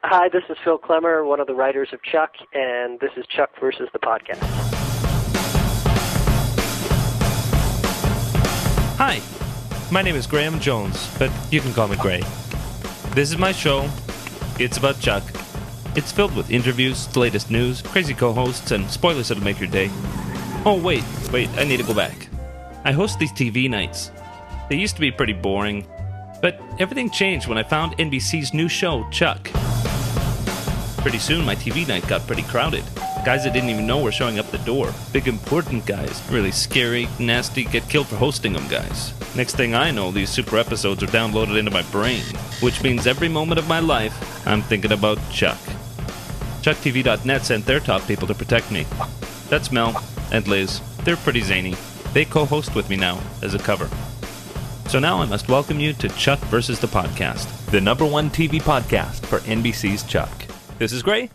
Hi, this is Phil Klemmer, one of the writers of Chuck, and this is Chuck versus the podcast. Hi, my name is Graham Jones, but you can call me Gray. This is my show. It's about Chuck. It's filled with interviews, the latest news, crazy co-hosts, and spoilers that'll make your day. Oh, wait, I need to go back. I host these TV nights. They used to be pretty boring, but everything changed when I found NBC's new show, Chuck. Pretty soon, my TV night got pretty crowded. Guys I didn't even know were showing up the door. Big, important guys. Really scary, nasty, get killed for hosting them guys. Next thing I know, these super episodes are downloaded into my brain, which means every moment of my life, I'm thinking about Chuck. ChuckTV.net sent their top people to protect me. That's Mel and Liz. They're pretty zany. They co-host with me now, as a cover. So now I must welcome you to Chuck versus the Podcast, the #1 TV podcast for NBC's Chuck. This is Gray.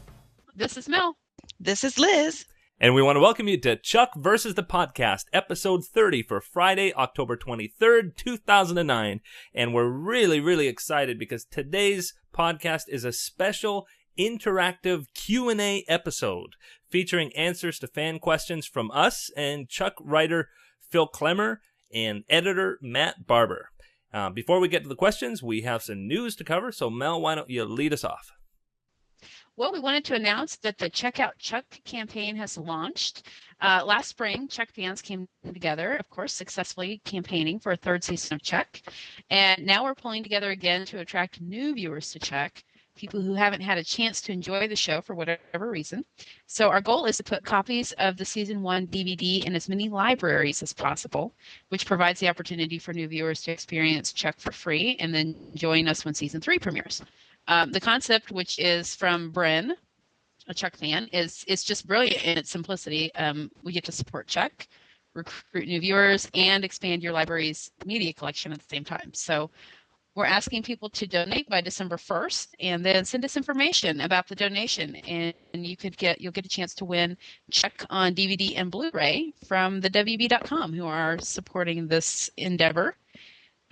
This is Mel. This is Liz. And we want to welcome you to Chuck versus the Podcast, episode 30 for Friday, October 23rd, 2009. And we're really, really excited because today's podcast is a special interactive Q&A episode featuring answers to fan questions from us and Chuck writer Phil Klemmer and editor Matt Barber. Before we get to the questions, we have some news to cover. So Mel, why don't you lead us off? Well, we wanted to announce that the Check Out Chuck campaign has launched. Last spring, Chuck fans came together, of course, successfully campaigning for a third season of Chuck. And now we're pulling together again to attract new viewers to Chuck, people who haven't had a chance to enjoy the show for whatever reason. So our goal is to put copies of the Season 1 DVD in as many libraries as possible, which provides the opportunity for new viewers to experience Chuck for free and then join us when Season 3 premieres. The concept, which is from Bryn, a Chuck fan, is just brilliant in its simplicity. We get to support Chuck, recruit new viewers, and expand your library's media collection at the same time. So we're asking people to donate by December 1st, and then send us information about the donation, and you'll get a chance to win Chuck on DVD and Blu-ray from the WB.com, who are supporting this endeavor.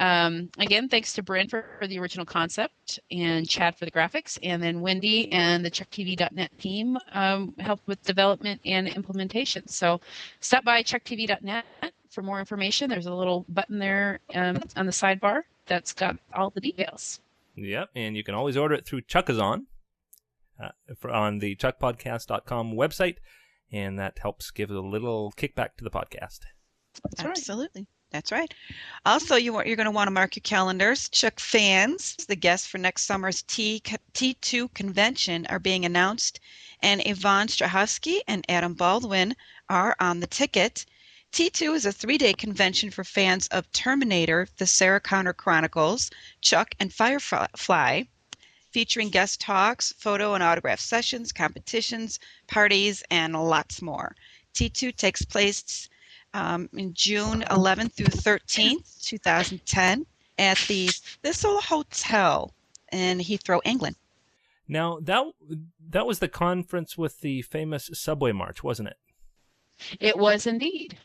Again, thanks to Bryn for the original concept and Chad for the graphics, and then Wendy and the ChuckTV.net team helped with development and implementation. So stop by ChuckTV.net for more information. There's a little button there on the sidebar that's got all the details. Yep, and you can always order it through Chuckazon on the ChuckPodcast.com website, and that helps give a little kickback to the podcast. That's Absolutely. Right. That's right. Also, you're going to want to mark your calendars. Chuck fans, the guests for next summer's T2 convention are being announced, and Yvonne Strahovski and Adam Baldwin are on the ticket. T2 is a 3-day convention for fans of Terminator, the Sarah Connor Chronicles, Chuck, and Firefly, featuring guest talks, photo and autograph sessions, competitions, parties, and lots more. T2 takes place in June 11th through 13th, 2010, at the Thistle Hotel in Heathrow, England. Now, that was the conference with the famous subway march, wasn't it? It was indeed.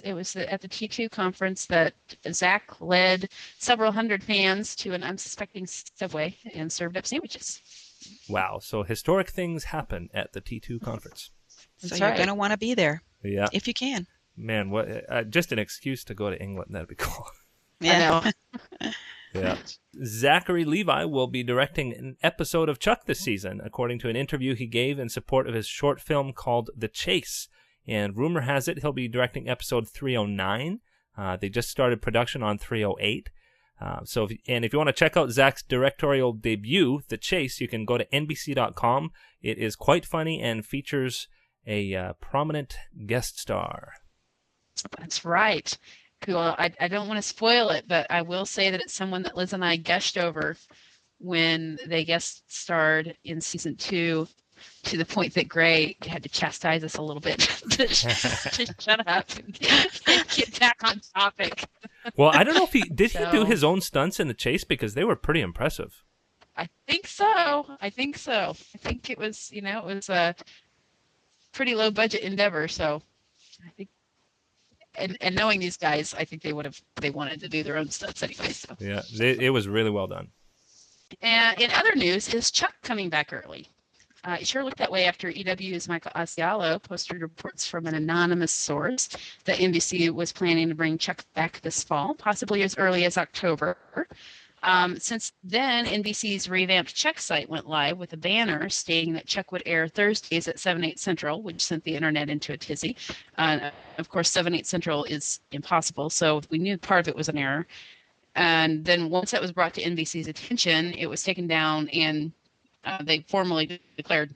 It was at the T2 conference that Zach led several hundred fans to an unsuspecting subway and served up sandwiches. Wow, so historic things happen at the T2 conference. So you're going to want to be there, if you can. Man, what just an excuse to go to England. That'd be cool. Yeah. I know. Yeah. Zachary Levi will be directing an episode of Chuck this season, according to an interview he gave in support of his short film called The Chase. And rumor has it he'll be directing episode 309. They just started production on 308. So if you want to check out Zach's directorial debut, The Chase, you can go to NBC.com. It is quite funny and features a prominent guest star. That's right. Cool. I don't want to spoil it, but I will say that it's someone that Liz and I gushed over when they guest starred in season 2, to the point that Gray had to chastise us a little bit to shut up and get back on topic. Well, I don't know if he do his own stunts in The Chase, because they were pretty impressive. I think so. I think it was, it was a pretty low budget endeavor. So I think, and knowing these guys, I think they wanted to do their own stunts anyway. So. Yeah, it was really well done. And in other news, is Chuck coming back early? It sure looked that way after EW's Michael Asialo posted reports from an anonymous source that NBC was planning to bring Chuck back this fall, possibly as early as October. Since then, NBC's revamped Chuck site went live with a banner stating that Chuck would air Thursdays at 7, 8 Central, which sent the internet into a tizzy. Of course, 7, 8 Central is impossible, so we knew part of it was an error. And then once that was brought to NBC's attention, it was taken down, and they formally declared,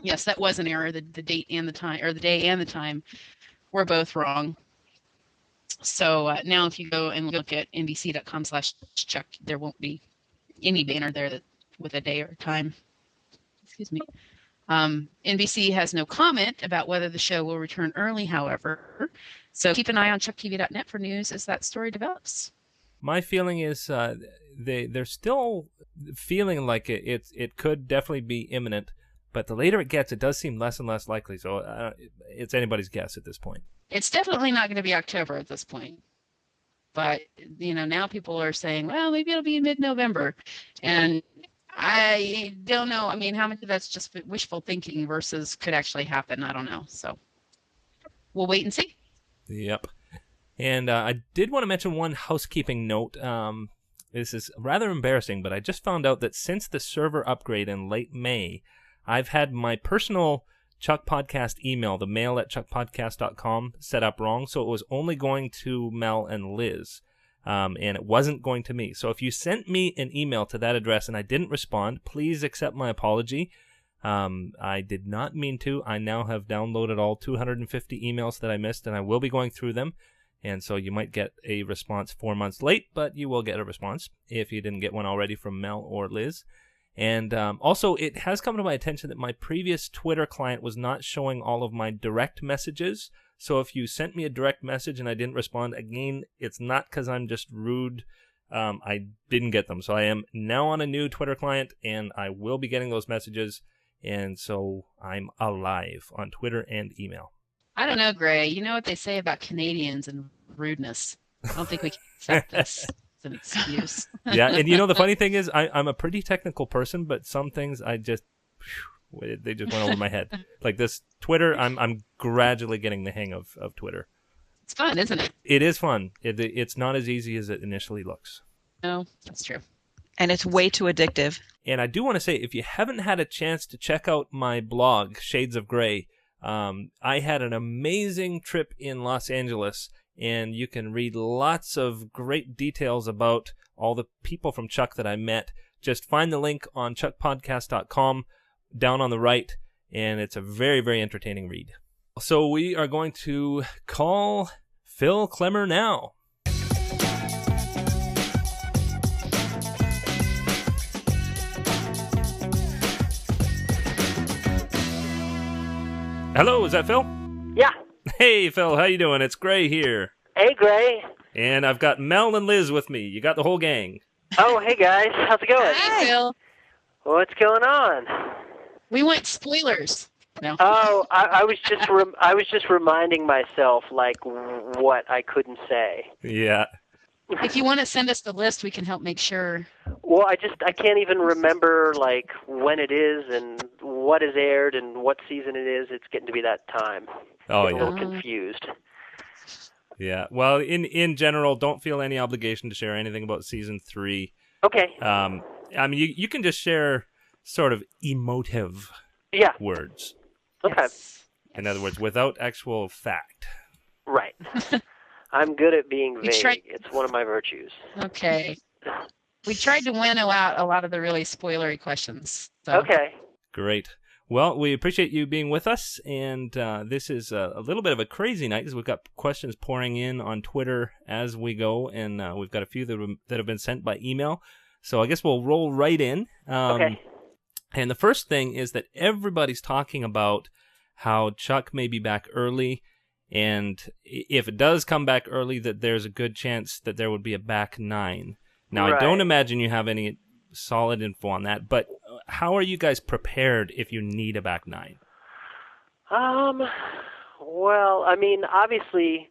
yes, that was an error. The date and the time, or the day and the time, were both wrong. So now if you go and look at nbc.com/Chuck, there won't be any banner there with a day or time. Excuse me. NBC has no comment about whether the show will return early, however. So keep an eye on chucktv.net for news as that story develops. My feeling is they're still feeling like it could definitely be imminent, but the later it gets, it does seem less and less likely. So it's anybody's guess at this point. It's definitely not going to be October at this point. But, now people are saying, well, maybe it'll be mid-November. And I don't know. I mean, how much of that's just wishful thinking versus could actually happen? I don't know. So we'll wait and see. Yep. And I did want to mention one housekeeping note. This is rather embarrassing, but I just found out that since the server upgrade in late May, I've had my personal Chuck Podcast email, the mail@chuckpodcast.com, set up wrong. So it was only going to Mel and Liz, and it wasn't going to me. So if you sent me an email to that address and I didn't respond, please accept my apology. I did not mean to. I now have downloaded all 250 emails that I missed, and I will be going through them. And so you might get a response 4 months late, but you will get a response if you didn't get one already from Mel or Liz. And also, it has come to my attention that my previous Twitter client was not showing all of my direct messages. So if you sent me a direct message and I didn't respond, again, it's not because I'm just rude. I didn't get them. So I am now on a new Twitter client, and I will be getting those messages. And so I'm alive on Twitter and email. I don't know, Gray. You know what they say about Canadians and rudeness. I don't think we can accept this as an excuse. Yeah, and the funny thing is, I'm a pretty technical person, but some things they just went over my head. Like this Twitter, I'm gradually getting the hang of Twitter. It's fun, isn't it? It is fun. It's not as easy as it initially looks. No, that's true. And it's way too addictive. And I do want to say, if you haven't had a chance to check out my blog, Shades of Gray, I had an amazing trip in Los Angeles, and you can read lots of great details about all the people from Chuck that I met. Just find the link on chuckpodcast.com down on the right, and it's a very, very entertaining read. So we are going to call Phil Klemmer now. Hello, is that Phil? Yeah. Hey, Phil, how you doing? It's Gray here. Hey, Gray. And I've got Mel and Liz with me. You got the whole gang. Oh, hey, guys. How's it going? Hi, Phil. What's going on? We want spoilers. No. Oh, I was just reminding myself, like, what I couldn't say. Yeah. If you want to send us the list, we can help make sure. Well, I can't even remember, like, when it is and what is aired and what season it is. It's getting to be that time. Oh, I'm yeah. a little confused. Yeah. Well, in general, don't feel any obligation to share anything about season 3. Okay. I mean, you can just share sort of emotive words. Okay. Yes. In other words, without actual fact. Right. I'm good at being vague. tried- It's one of my virtues. Okay. We tried to winnow out a lot of the really spoilery questions. So. Okay. Great. Well, we appreciate you being with us, and this is a little bit of a crazy night because we've got questions pouring in on Twitter as we go, and we've got a few that have been sent by email. So I guess we'll roll right in. Okay. And the first thing is that everybody's talking about how Chuck may be back early, and if it does come back early, that there's a good chance that there would be a back 9. Now, Right. I don't imagine you have any solid info on that, but how are you guys prepared if you need a back 9? Well, I mean, obviously,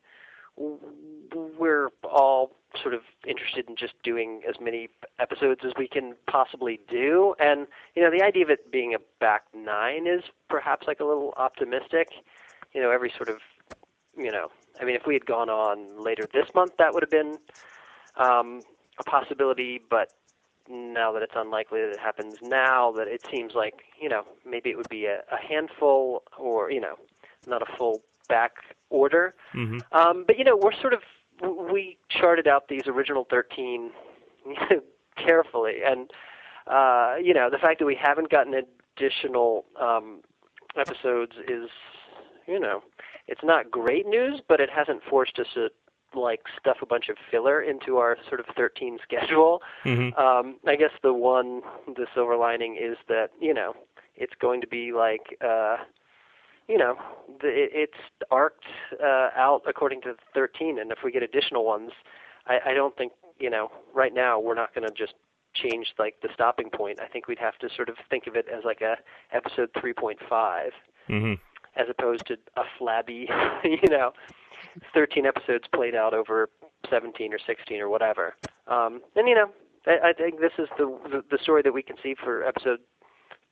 we're all sort of interested in just doing as many episodes as we can possibly do. And, the idea of it being a back 9 is perhaps like a little optimistic. Every sort of, if we had gone on later this month, that would have been a possibility, but now that it's unlikely that it happens now, that it seems like, maybe it would be a handful or, not a full back order. Mm-hmm. But, we charted out these original 13 carefully. And, the fact that we haven't gotten additional episodes is, it's not great news, but it hasn't forced us to stuff a bunch of filler into our sort of 13 schedule. Mm-hmm. I guess the silver lining is that, it's going to be it's arced out according to 13, and if we get additional ones, I don't think, right now we're not going to just change the stopping point. I think we'd have to sort of think of it as a episode 3.5, mm-hmm. as opposed to a flabby, 13 episodes played out over 17 or 16 or whatever. And, I think this is the story that we can see for episode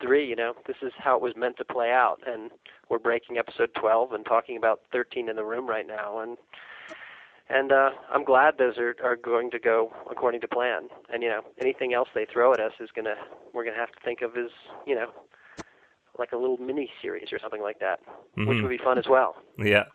3, This is how it was meant to play out, and we're breaking episode 12 and talking about 13 in the room right now, and I'm glad those are going to go according to plan. And, anything else they throw at us we're going to have to think of as, like a little mini series or something like that, mm-hmm. which would be fun as well. Yeah.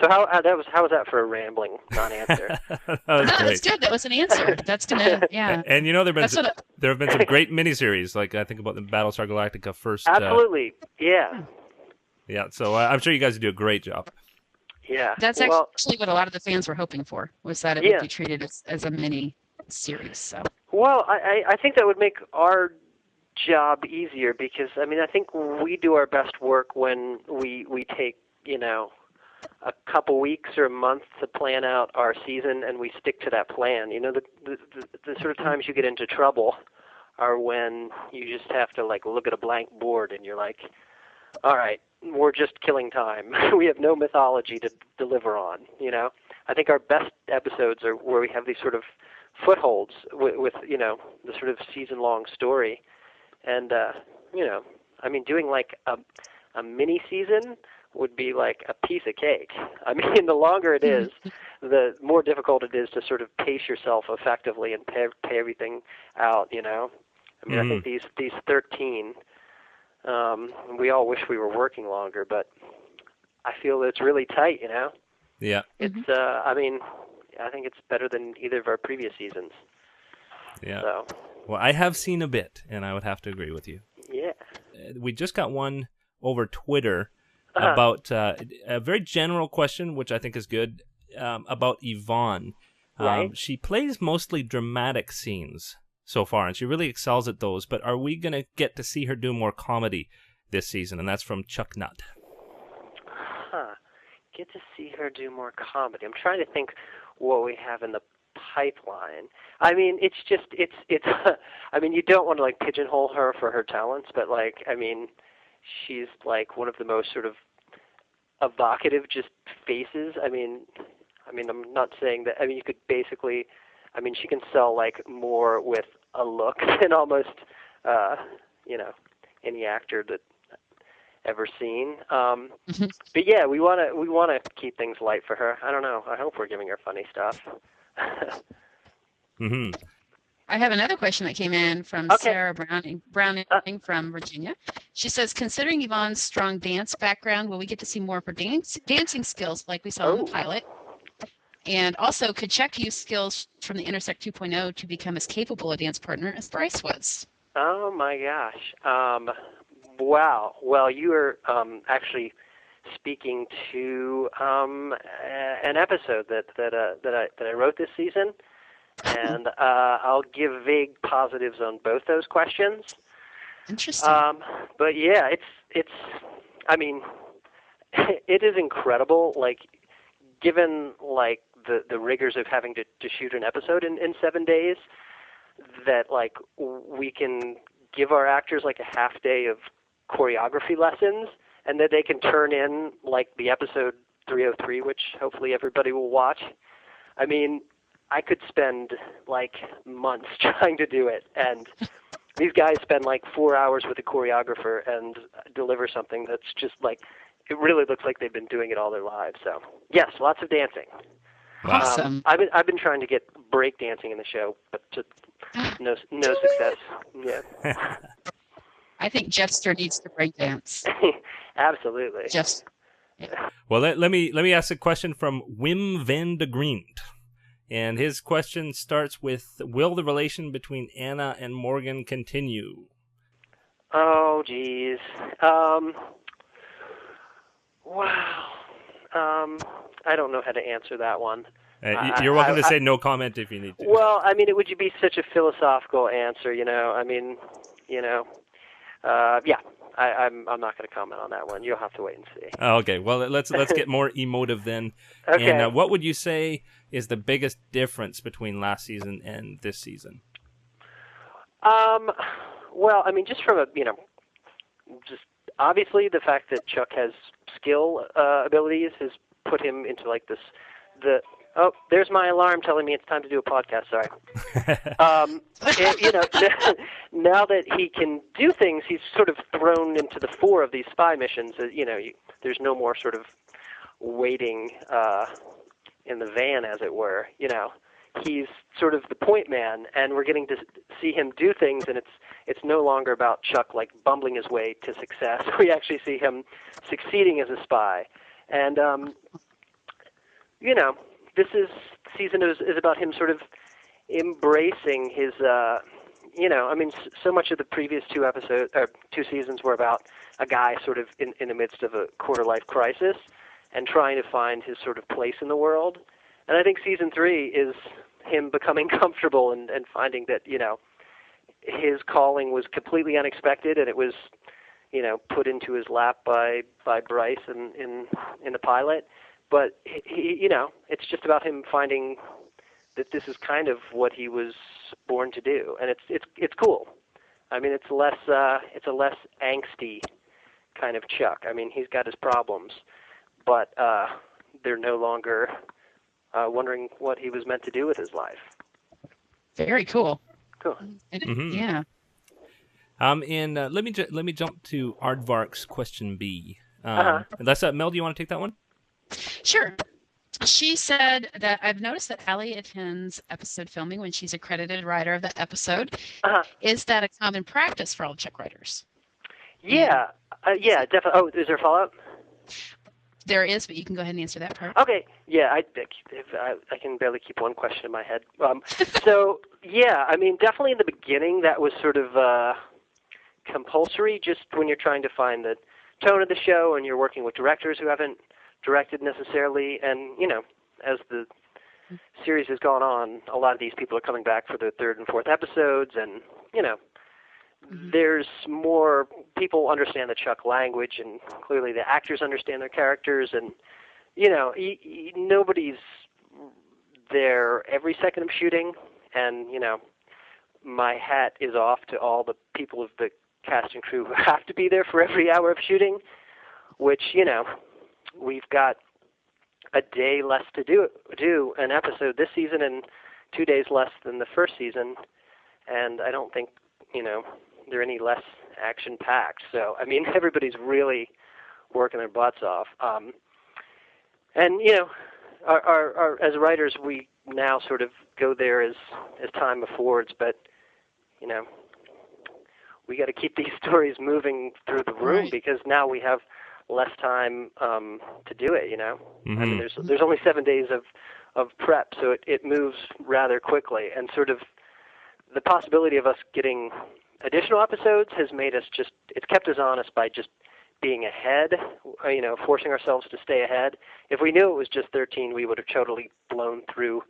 So how was that for a rambling non-answer? That was No, great. that's good. That was an answer. That's gonna, yeah. And there have been some great miniseries, like I think about the Battlestar Galactica first. Absolutely, yeah. Yeah, so I'm sure you guys do a great job. Yeah. That's actually what a lot of the fans were hoping for, was that it would be treated as a mini series. So. Well, I think that would make our job easier because, I think we do our best work when we take, a couple weeks or a month to plan out our season, and we stick to that plan. The sort of times you get into trouble are when you just have to look at a blank board and you're like, all right, we're just killing time. We have no mythology to deliver on. I think our best episodes are where we have these sort of footholds with the sort of season-long story, and doing a mini season would be like a piece of cake. The longer it is, the more difficult it is to sort of pace yourself effectively and pay everything out, I think these 13, we all wish we were working longer, but I feel it's really tight, Yeah. It's, I think it's better than either of our previous seasons. Yeah. So. Well, I have seen a bit, and I would have to agree with you. Yeah. We just got one over Twitter about a very general question, which I think is good, about Yvonne. Right. She plays mostly dramatic scenes so far, and she really excels at those, but are we going to get to see her do more comedy this season? And that's from Chuck Nutt. Get to see her do more comedy. I'm trying to think what we have in the pipeline. It's just, it's you don't want to pigeonhole her for her talents, but she's one of the most sort of evocative just faces. I'm not saying that, you could basically, she can sell more with a look than almost, any actor that ever seen. But yeah, we want to keep things light for her. I don't know. I hope we're giving her funny stuff. Mm-hmm. I have another question that came in from Sarah Browning from Virginia. She says, considering Yvonne's strong dance background, will we get to see more of her dancing skills like we saw in the pilot? And also, could Chuck use skills from the Intersect 2.0 to become as capable a dance partner as Bryce was? Oh my gosh. Wow. Well, you are actually speaking to an episode that I wrote this season, and I'll give vague positives on both those questions. Interesting. But yeah, it's. It is incredible. Given the rigors of having to shoot an episode in 7 days, that we can give our actors a half day of choreography lessons, and that they can turn in the episode 303, which hopefully everybody will watch. I could spend like months trying to do it, and these guys spend like 4 hours with a choreographer and deliver something that's just like, it really looks like they've been doing it all their lives. So yes, lots of dancing. Awesome. I've been trying to get break dancing in the show, but just no success. Yeah. I think Jester needs to break dance. Absolutely. Just Well, let me ask a question from Wim van de Grient. And his question starts with, will the relation between Anna and Morgan continue? Oh, geez. Wow. I don't know how to answer that one. You're welcome to say no comment if you need to. Well, I mean, it would be such a philosophical answer, you know. I mean, you know, yeah. I'm not going to comment on that one. You'll have to wait and see. Okay, well, let's get more emotive then. Okay. And what would you say is the biggest difference between last season and this season? Well, I mean, just from just obviously the fact that Chuck has skill abilities has put him into like this. Oh, there's my alarm telling me it's time to do a podcast. Sorry. Now that he can do things, he's sort of thrown into the fore of these spy missions. There's no more sort of waiting in the van, as it were. You know, he's sort of the point man, and we're getting to see him do things, and it's no longer about Chuck like bumbling his way to success. We actually see him succeeding as a spy, and this season is about him sort of embracing his, so much of the previous two seasons were about a guy sort of in the midst of a quarter-life crisis and trying to find his sort of place in the world. And I think season 3 is him becoming comfortable and finding that, his calling was completely unexpected, and it was, put into his lap by Bryce in the pilot. But he, it's just about him finding that this is kind of what he was born to do, and it's cool. I mean, it's a less angsty kind of Chuck. I mean, he's got his problems, but they're no longer wondering what he was meant to do with his life. very cool. Cool. Mm-hmm. Yeah. And let me jump to Aardvark's question B. Mel, do you want to take that one? Sure. She said that I've noticed that Allie attends episode filming when she's a credited writer of that episode. Is that a common practice for all Chuck writers? Yeah. Yeah, definitely. Oh, is there a follow-up? There is, but you can go ahead and answer that part. Okay. Yeah, I can barely keep one question in my head. So, yeah, I mean, definitely in the beginning that was sort of compulsory, just when you're trying to find the tone of the show and you're working with directors who haven't directed necessarily, and as the series has gone on, a lot of these people are coming back for their 3rd and 4th episodes, and there's more people understand the Chuck language, and clearly the actors understand their characters, and nobody's there every second of shooting, and my hat is off to all the people of the cast and crew who have to be there for every hour of shooting, which we've got a day less to do an episode this season and 2 days less than the first season, and I don't think they're any less action-packed. So I mean, everybody's really working their butts off, and our as writers, we now sort of go there as time affords, but we got to keep these stories moving through the room, Right. because now we have less time to do it. Mm-hmm. I mean, there's only 7 days of prep, so it moves rather quickly, and sort of the possibility of us getting additional episodes has made us it's kept us honest by just being ahead, forcing ourselves to stay ahead. If we knew it was just 13, we would have totally blown through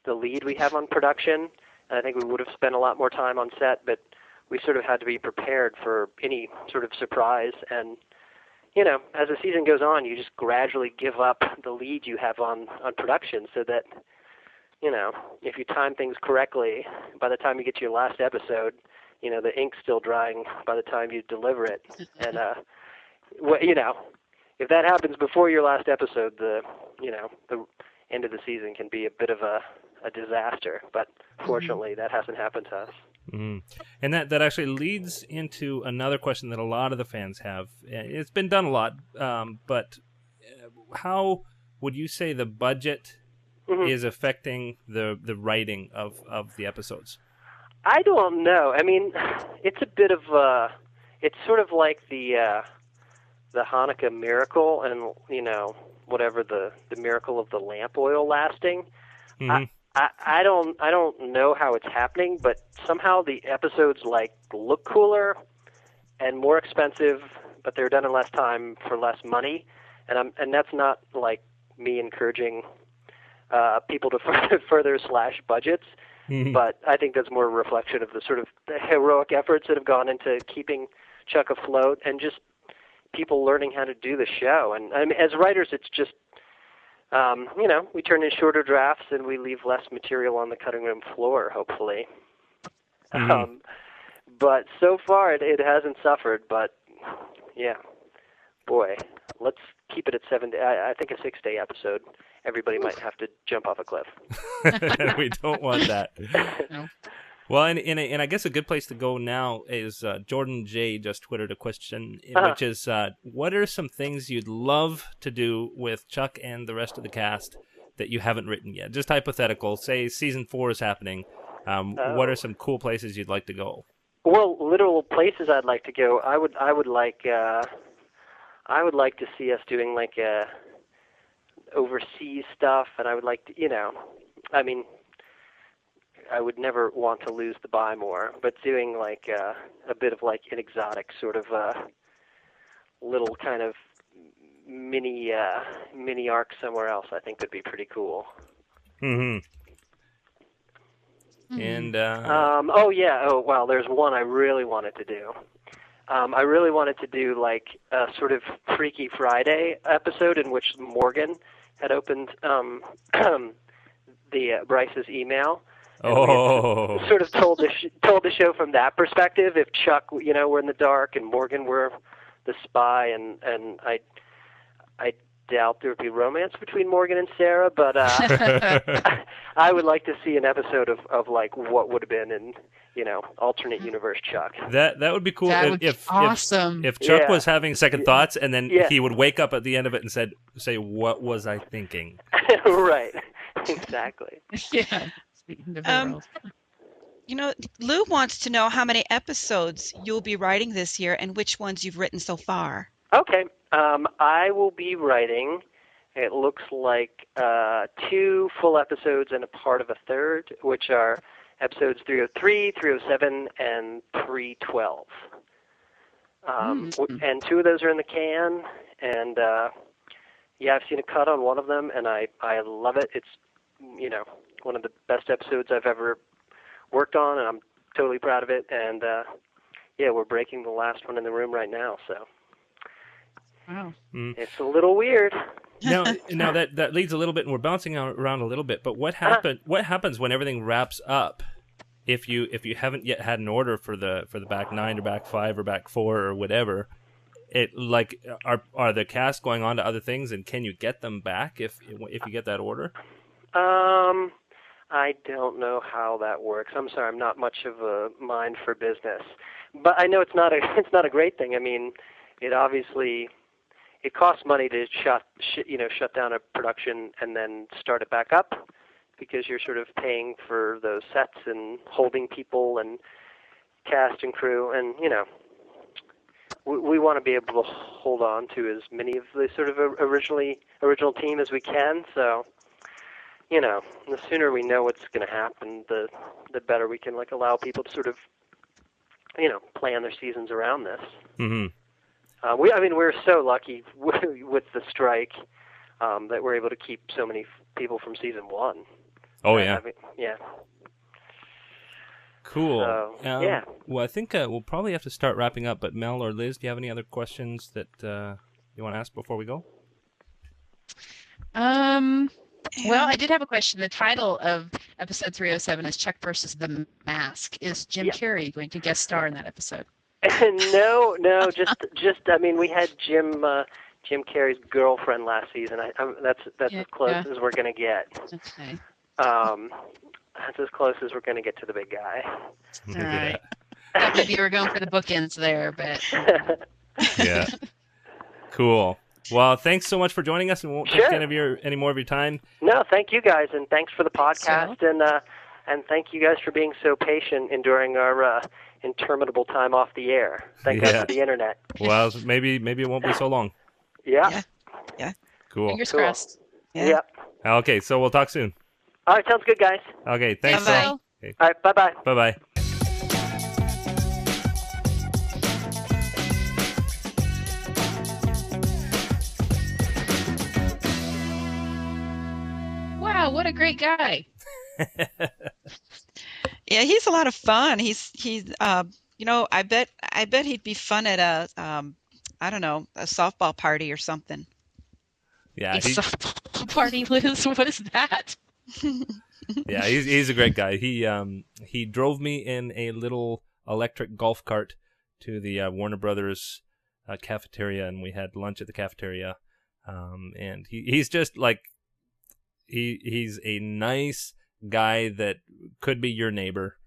the lead we have on production, and I think we would have spent a lot more time on set, but we sort of had to be prepared for any sort of surprise. And as the season goes on, you just gradually give up the lead you have on production, so that, if you time things correctly, by the time you get to your last episode, the ink's still drying by the time you deliver it. And, if that happens before your last episode, the end of the season can be a bit of a a disaster. But fortunately, that hasn't happened to us. Mm. And that actually leads into another question that a lot of the fans have. It's been done a lot, but how would you say the budget is affecting the writing of the episodes? I don't know. I mean, it's a bit of it's sort of like the Hanukkah miracle, and whatever the miracle of the lamp oil lasting. Mm-hmm. I don't know how it's happening, but somehow the episodes look cooler and more expensive, but they're done in less time for less money, and that's not like me encouraging people to further slash budgets, but I think that's more a reflection of the sort of the heroic efforts that have gone into keeping Chuck afloat and just people learning how to do the show. And I mean, as writers, it's just we turn in shorter drafts and we leave less material on the cutting room floor, hopefully. But so far it hasn't suffered, but yeah, boy, let's keep it at 7 days. I think a 6-day episode, everybody might have to jump off a cliff. We don't want that. No. Well, and I guess a good place to go now is Jordan J. just twittered a question, which is, what are some things you'd love to do with Chuck and the rest of the cast that you haven't written yet? Just hypothetical. Say season 4 is happening. What are some cool places you'd like to go? Well, literal places I'd like to go. I would like to see us doing overseas stuff, and I would like to, I mean, I would never want to lose the buy more, but doing a bit of an exotic sort of little kind of mini arc somewhere else, I think would be pretty cool. Mm-hmm. And there's one I really wanted to do. I really wanted to do a sort of Freaky Friday episode in which Morgan had opened the Bryce's email. Oh, sort of told the show from that perspective. If Chuck, were in the dark and Morgan were the spy, and I doubt there would be romance between Morgan and Sarah, but I would like to see an episode of what would have been in alternate universe Chuck. That would be cool. That would be awesome. If Chuck was having second thoughts, and then he would wake up at the end of it and say, "What was I thinking?" Right. Exactly. Yeah. Speaking of the world. Lou wants to know how many episodes you'll be writing this year and which ones you've written so far. Okay. I will be writing, it looks like 2 full episodes and a part of a third, which are episodes 303, 307, and 312. And 2 of those are in the can, and I've seen a cut on one of them, and I love it. It's, one of the best episodes I've ever worked on, and I'm totally proud of it. And we're breaking the last one in the room right now, so wow, it's a little weird. Now that leads a little bit, and we're bouncing around a little bit. But what happens when everything wraps up? If you haven't yet had an order for the back 9 or back 5 or back 4 or whatever, are the cast going on to other things, and can you get them back if you get that order? I don't know how that works. I'm sorry, I'm not much of a mind for business, but I know it's not a great thing. I mean, it obviously costs money to shut down a production and then start it back up, because you're sort of paying for those sets and holding people and cast and crew, and we want to be able to hold on to as many of the sort of original team as we can. So, the sooner we know what's going to happen, the better we can allow people to sort of plan their seasons around this. Mm-hmm. We're so lucky with the strike that we're able to keep so many people from season 1. Oh yeah. Yeah. Cool. So, Well, I think we'll probably have to start wrapping up. But Mel or Liz, do you have any other questions that you want to ask before we go? Well, I did have a question. The title of episode 307 is Chuck versus the Mask. Is Jim Carrey going to guest star in that episode? No, just. I mean, we had Jim Carrey's girlfriend last season. That's as close as we're going to get. Okay. That's as close as we're going to get to the big guy. All right. Thought maybe we were going for the bookends there, but Yeah. Cool. Well, thanks so much for joining us, and we won't take any more of your time. No, thank you guys, and thanks for the podcast, So? and thank you guys for being so patient enduring our interminable time off the air. Thank God for the internet. Well, maybe it won't be so long. Yeah. Cool. Fingers crossed. Yeah. Okay, so we'll talk soon. All right, sounds good, guys. Okay, thanks. Bye-bye. Okay. All right, bye-bye. Bye-bye. Wow, what a great guy. Yeah, he's a lot of fun. He's I bet he'd be fun at I don't know, a softball party or something. Yeah, A softball party, Liz. What is that? yeah, he's a great guy. He drove me in a little electric golf cart to the Warner Brothers cafeteria, and we had lunch at the cafeteria. And he's just like he's a nice guy that could be your neighbor.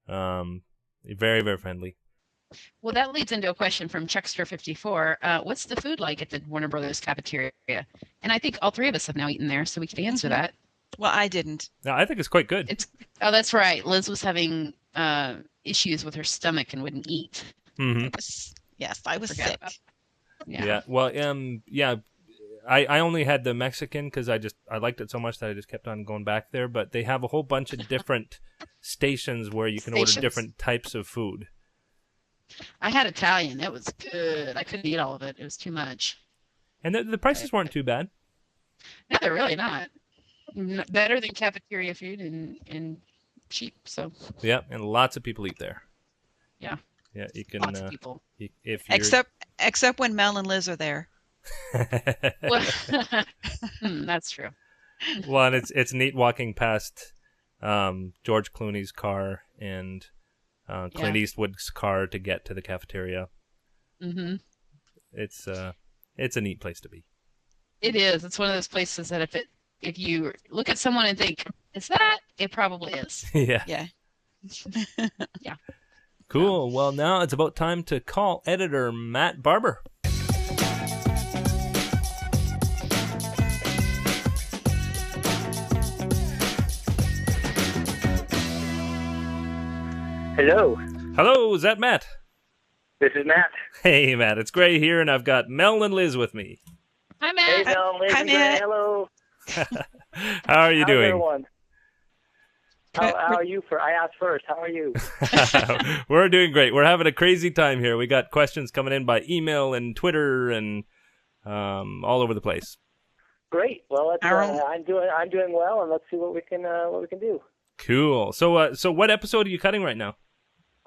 Very, very friendly. Well, that leads into a question from Chuckster54. What's the food like at the Warner Brothers cafeteria? And I think all three of us have now eaten there, so we can answer that. Well, I didn't. No, I think it's quite good. That's right. Liz was having issues with her stomach and wouldn't eat. Mm-hmm. Yes, I was sick. Yeah. Well, I only had the Mexican because I liked it so much that I just kept on going back there. But they have a whole bunch of different stations where you can order different types of food. I had Italian. It was good. I couldn't eat all of it. It was too much. And the prices weren't too bad. No, they're really not. Better than cafeteria food and cheap. So. Yeah, and lots of people eat there. Yeah. Yeah, you can. Lots of people. If you're... Except when Mel and Liz are there. That's true. Well, and it's neat walking past George Clooney's car and Clint Eastwood's car to get to the cafeteria. Mm-hmm. It's a neat place to be. It is. It's one of those places that if you look at someone and think, "Is that?" It probably is. Yeah. Yeah. Yeah. Cool. Well, now it's about time to call editor Matt Barber. Hello. Hello, is that Matt? This is Matt. Hey, Matt, it's Gray here, and I've got Mel and Liz with me. Hi, Matt. Hey, Mel, Liz, Hi, Matt. hello. How are you How's doing? Everyone? How are you? I asked first. How are you? We're doing great. We're having a crazy time here. We got questions coming in by email and Twitter and all over the place. Great. Well, I'm doing well, and let's see what we can do. Cool. So what episode are you cutting right now?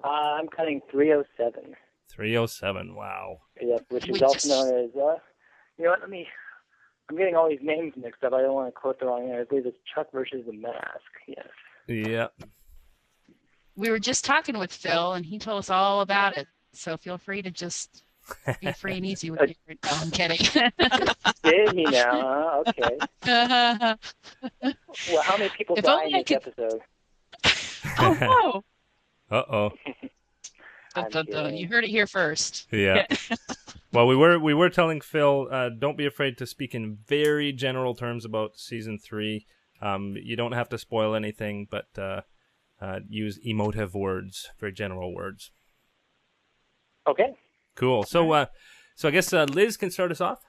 I'm cutting 307. 307. Wow. Yep, which is also known as. You know what? I'm getting all these names mixed up. I don't want to quote the wrong name. I believe it's Chuck versus the Mask. Yes. Yeah. We were just talking with Phil, and he told us all about it. So feel free to just be free and easy with it. No, I'm kidding. Did he now? Okay. Well, how many people died in this episode? Oh, no. Uh-oh. You heard it here first. Yeah. Well, we were telling Phil, don't be afraid to speak in very general terms about season 3. You don't have to spoil anything, but use emotive words, very general words. Okay. Cool. So I guess Liz can start us off.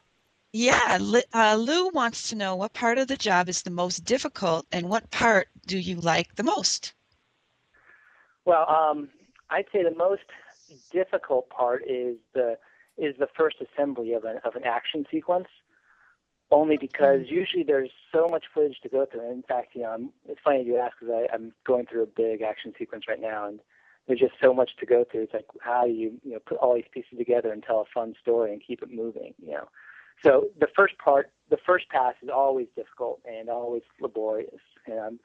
Yeah, Lou wants to know what part of the job is the most difficult, and what part do you like the most? Well, I'd say the most difficult part is the first assembly of an action sequence. Only because usually there's so much footage to go through. And in fact, it's funny you ask because I'm going through a big action sequence right now, and there's just so much to go through. It's like, how do you put all these pieces together and tell a fun story and keep it moving, So the first pass is always difficult and always laborious. And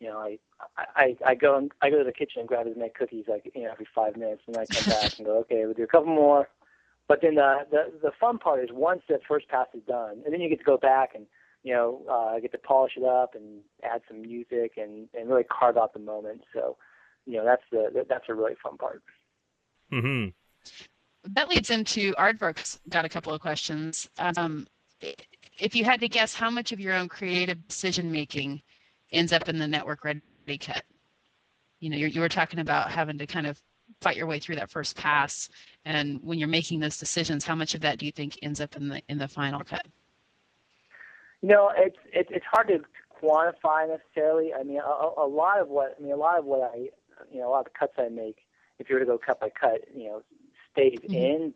I go to the kitchen and grab as many cookies every 5 minutes, and then I come back and go, okay, we'll do a couple more. But then the fun part is once that first pass is done, and then you get to go back and get to polish it up and add some music and really carve out the moment. So, that's a really fun part. Mm-hmm. That leads into Aardvark's got a couple of questions. If you had to guess how much of your own creative decision making ends up in the network ready cut, you were talking about having to kind of fight your way through that first pass, and when you're making those decisions, how much of that do you think ends up in the final cut? It's hard to quantify necessarily. I mean, a lot of the cuts I make, if you were to go cut by cut, stays Mm-hmm. in,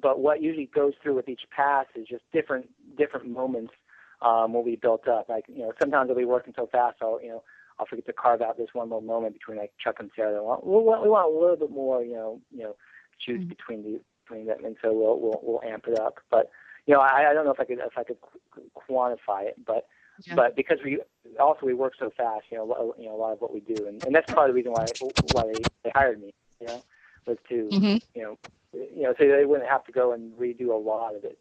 but what usually goes through with each pass is just different moments will be built up. Like, sometimes I'll be working so fast, I'll forget to carve out this one little moment between like Chuck and Sarah. We want a little bit more, choose between them, and so we'll amp it up. But I don't know if I could quantify it, but because we work so fast, a lot of what we do, and that's part of the reason why they hired me, was to so they wouldn't have to go and redo a lot of it.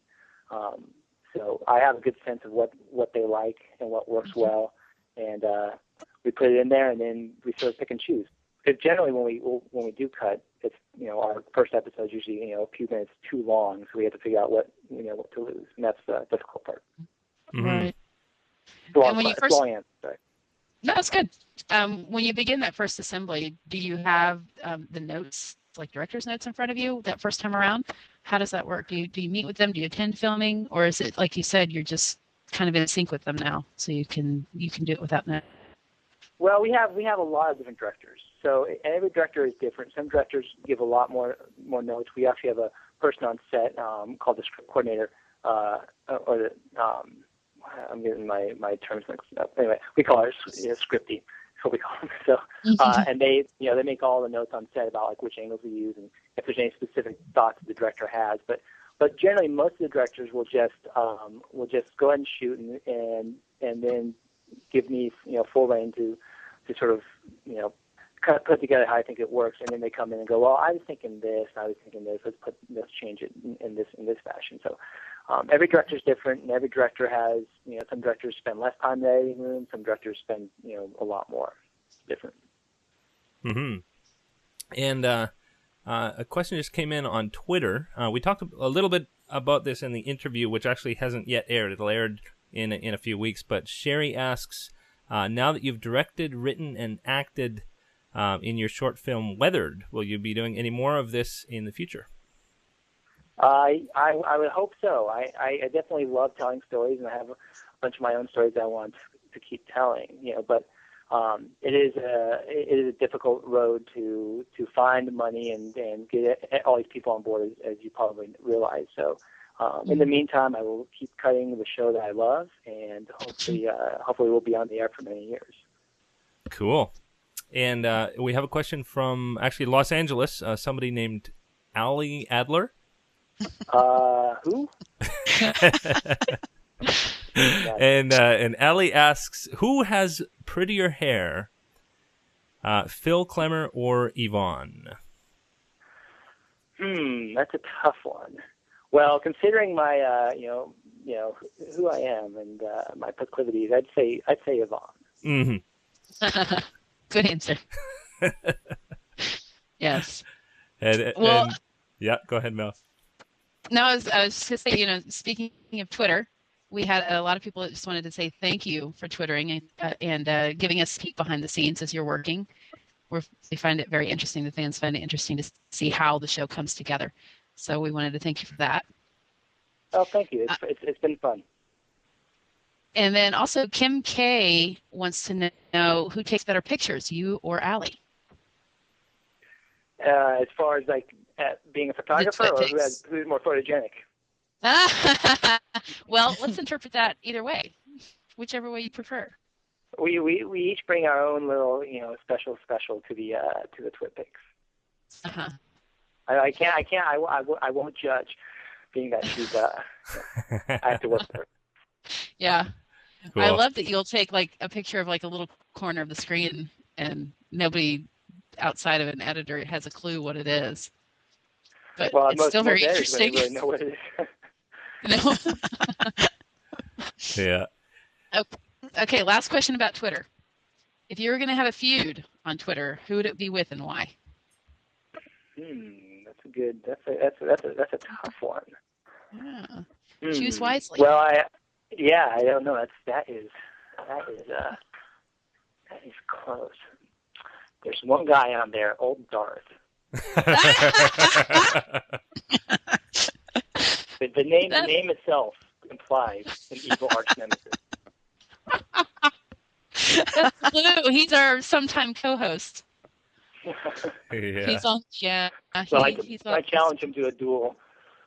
So I have a good sense of what they like and what works well, and we put it in there, and then we sort of pick and choose. Because generally when we do cut, it's our first episode is usually a few minutes too long, so we have to figure out what to lose, and that's the difficult part. Mm-hmm. Right. Long answer, sorry. No, that's good. When you begin that first assembly, do you have the notes, like director's notes, in front of you that first time around? How does that work? Do you meet with them? Do you attend filming, or is it like you said, you're just kind of in sync with them now, so you can do it without notes? Well, we have a lot of different directors. So every director is different. Some directors give a lot more notes. We actually have a person on set called the script coordinator, I'm getting my terms mixed up. Anyway, we call her scripty. That's what we call them. So, and they make all the notes on set about like which angles we use and if there's any specific thoughts the director has. But generally, most of the directors will just go ahead and shoot and then give me full reign to sort of kind of put together how I think it works, and then they come in and go, well, I was thinking this, and I was thinking this. Let's change it in this fashion. So every director is different, and every director has some directors spend less time in the editing room, some directors spend a lot more. It's different. Mm-hmm. And a question just came in on Twitter. We talked a little bit about this in the interview, which actually hasn't yet aired. It'll air in a few weeks. But Sherry asks, now that you've directed, written, and acted in your short film Weathered, will you be doing any more of this in the future? I would hope so. I definitely love telling stories, and I have a bunch of my own stories I want to keep telling. But it is a difficult road to find money and get all these people on board, as you probably realize. So in the meantime, I will keep cutting the show that I love, and hopefully we'll be on the air for many years. Cool. And we have a question from actually Los Angeles, somebody named Ali Adler. Who? And Ali asks, who has prettier hair, Phil Klemmer or Yvonne? That's a tough one. Well, considering my who I am and my proclivities, I'd say Yvonne. Mm-hmm. Good answer. Yes. And yeah, go ahead, Mel. No, I was just going to say, speaking of Twitter, we had a lot of people that just wanted to say thank you for twittering and giving us a peek behind the scenes as you're working. We find it very interesting. The fans find it interesting to see how the show comes together. So we wanted to thank you for that. Oh, thank you. It's been fun. And then also Kim K wants to know who takes better pictures, you or Allie? As far as like being a photographer, or who's more photogenic? Well, let's interpret that either way, whichever way you prefer. We each bring our own little special to the Twit Pics. Uh-huh. I won't judge, being that she's I have to work with her. Yeah. Cool. I love that you'll take like a picture of like a little corner of the screen and nobody outside of an editor has a clue what it is. But it's still very interesting. Really know what it is. No. Yeah. Okay, last question about Twitter. If you were going to have a feud on Twitter, who would it be with and why? That's a good. That's a tough one. Yeah. Choose wisely. Well, I don't know. That is close. There's one guy on there, Old Darth. The name itself implies an evil arch nemesis. That's Blue. He's our sometime co-host. Yeah. He's on. Yeah. So He's on. I challenge him to a duel.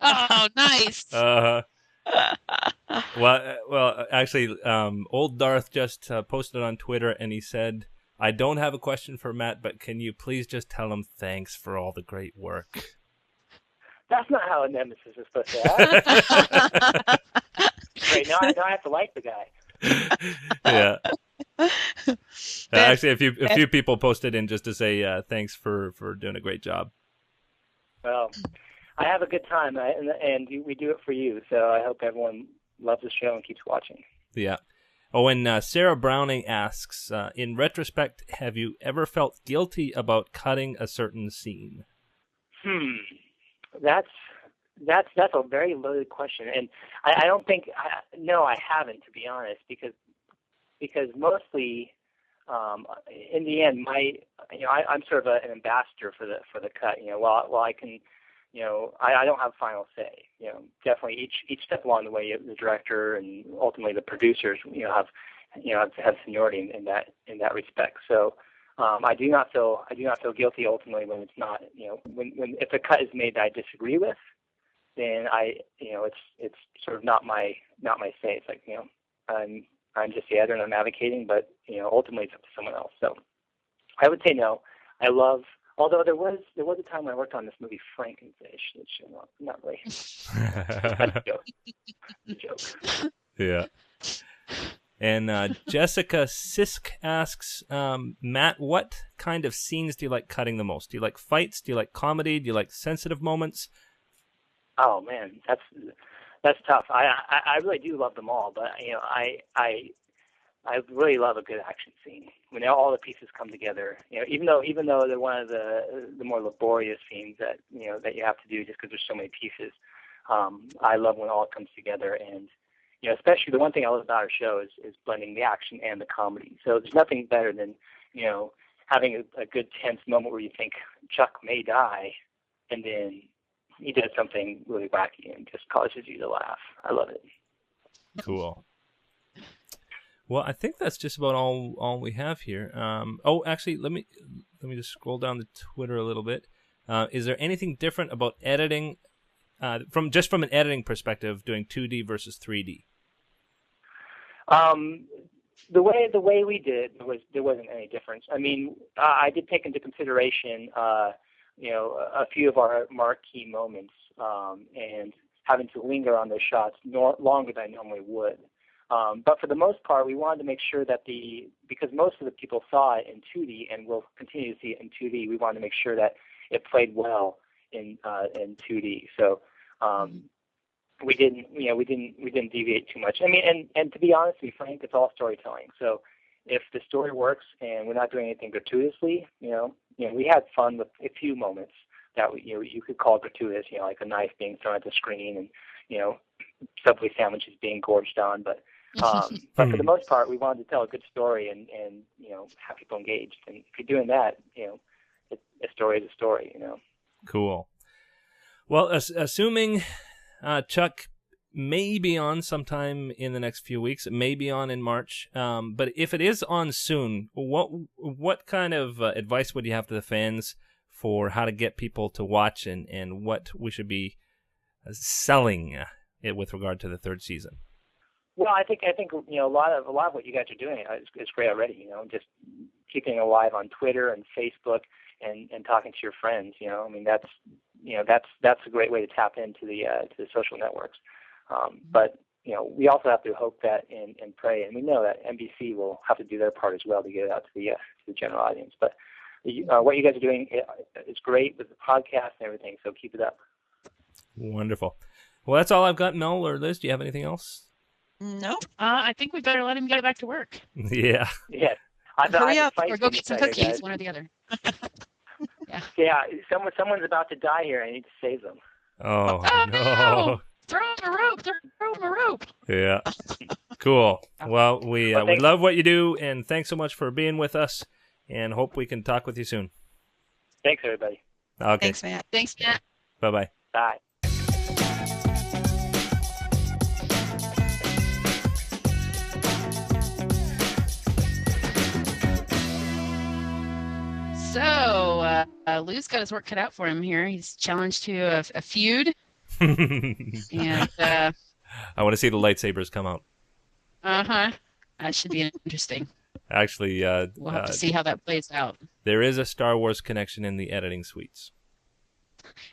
Oh, nice. Well, actually, Old Darth just posted on Twitter, and he said, "I don't have a question for Matt, but can you please just tell him thanks for all the great work?" That's not how a nemesis is supposed to act. Wait, now I have to like the guy. Yeah. Actually, a few people posted in just to say thanks for doing a great job. Well, I have a good time, and we do it for you. So I hope everyone loves the show and keeps watching. Yeah. Oh, and Sarah Browning asks, in retrospect, have you ever felt guilty about cutting a certain scene? That's a very loaded question, and I don't think no, I haven't, to be honest, because mostly in the end, I'm sort of an ambassador for the cut. While I can, I don't have final say. Definitely each step along the way, the director and ultimately the producers, have seniority in that respect. So I do not feel guilty ultimately when it's not. When if a cut is made that I disagree with, then it's sort of not my say. It's like I'm just the editor and I'm advocating, but ultimately it's up to someone else. So I would say no. I love, although there was a time when I worked on this movie Frankenfish, which not really. That's a joke. Yeah. And Jessica Sisk asks, Matt, what kind of scenes do you like cutting the most? Do you like fights? Do you like comedy? Do you like sensitive moments? Oh man, that's tough. I really do love them all, but I really love a good action scene when all the pieces come together. Even though they're one of the more laborious scenes that that you have to do just because there's so many pieces. I love when it all comes together, and especially the one thing I love about our show is blending the action and the comedy. So there's nothing better than having a good tense moment where you think Chuck may die, and then he does something really wacky and just causes you to laugh. I love it. Cool. Well, I think that's just about all we have here. Actually, let me just scroll down the Twitter a little bit. Is there anything different about editing from an editing perspective, doing 2D versus 3D? The way we did there wasn't any difference. I mean, I did take into consideration a few of our marquee moments and having to linger on those shots longer than I normally would. But for the most part, we wanted to make sure that because most of the people saw it in 2D and will continue to see it in 2D, we wanted to make sure that it played well in 2D. So we didn't deviate too much. I mean, and to be honest, to be frank, it's all storytelling. So if the story works and we're not doing anything gratuitously, we had fun with a few moments that you could call gratuitous, like a knife being thrown at the screen and Subway sandwiches being gorged on, but for the most part, we wanted to tell a good story and have people engaged. And if you're doing that, a story is a story. Cool. Well, assuming Chuck may be on sometime in the next few weeks, it may be on in March. But if it is on soon, what kind of advice would you have to the fans for how to get people to watch and what we should be selling it with regard to the third season? Well, I think a lot of what you guys are doing is great already. Just keeping alive on Twitter and Facebook and talking to your friends. I mean that's a great way to tap into the social networks. But we also have to hope that and pray, and we know that NBC will have to do their part as well to get it out to the general audience. But what you guys are doing is great with the podcast and everything. So keep it up. Wonderful. Well, that's all I've got. Mel or Liz, do you have anything else? Nope. I think we better let him get back to work. Yeah. Yeah. I Hurry have up. a fight Or go to get some tell you cookies, guys. one or the other. Yeah, someone's about to die here. I need to save them. Oh, Oh, no. no! Throw him a rope! Throw him a rope! Yeah. Cool. Well, we thanks. love what you do, and thanks so much for being with us, and hope we can talk with you soon. Thanks, everybody. Okay. Thanks, Matt. Thanks, Matt. Bye-bye. Bye. So, Lou's got his work cut out for him here. He's challenged to a feud, and I want to see the lightsabers come out. that should be interesting. Actually, We'll have to see how that plays out. there is a Star Wars connection in the editing suites.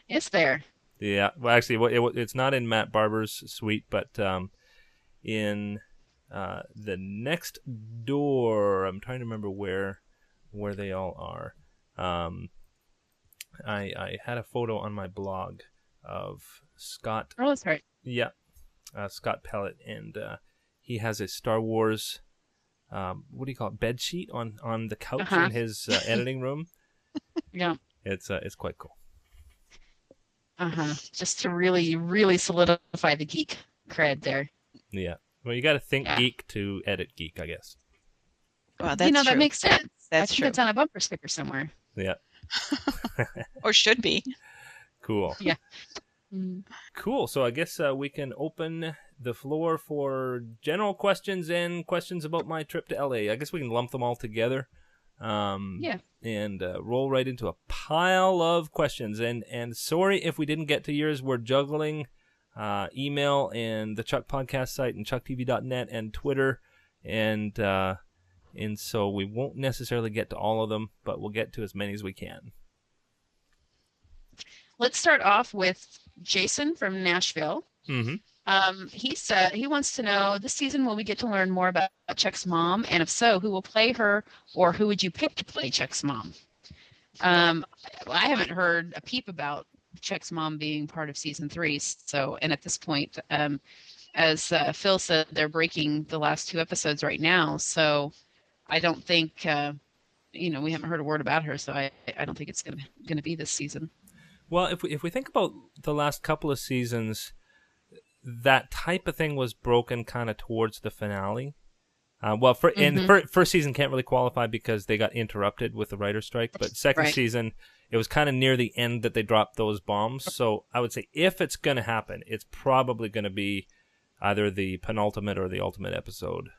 Is there? Yeah, well, actually, it's not in Matt Barber's suite, but in the next door. I'm trying to remember where they all are. I had a photo on my blog of Scott. Oh, that's right. Yeah, Scott Pellet, and he has a Star Wars. What do you call it? Bed sheet on the couch in his editing room. Yeah. It's quite cool. Just to really, really solidify the geek cred there. Yeah. Well, you got to think geek to edit geek, I guess. Well, that's true. That makes sense. That's I think true. it's on a bumper sticker somewhere. Yeah. Or should be. Cool. Yeah. Mm. Cool. So I guess we can open the floor for general questions and questions about my trip to LA. I guess we can lump them all together. Yeah. And roll right into a pile of questions. And sorry if we didn't get to yours. We're juggling email and the Chuck Podcast site and chucktv.net and Twitter. And so we won't necessarily get to all of them, but we'll get to as many as we can. Let's start off with Jason from Nashville. Mm-hmm. He wants to know, this season will we get to learn more about Chuck's mom, and if so, who will play her, or who would you pick to play Chuck's mom? I haven't heard a peep about Chuck's mom being part of season 3. So, and at this point, as Phil said, they're breaking the last 2 episodes right now. So, I don't think we haven't heard a word about her. So, I don't think it's gonna be this season. Well, if we think about the last couple of seasons, that type of thing was broken kind of towards the finale. First season can't really qualify because they got interrupted with the writer's strike. But second season, it was kind of near the end that they dropped those bombs. So I would say if it's going to happen, it's probably going to be either the penultimate or the ultimate episode.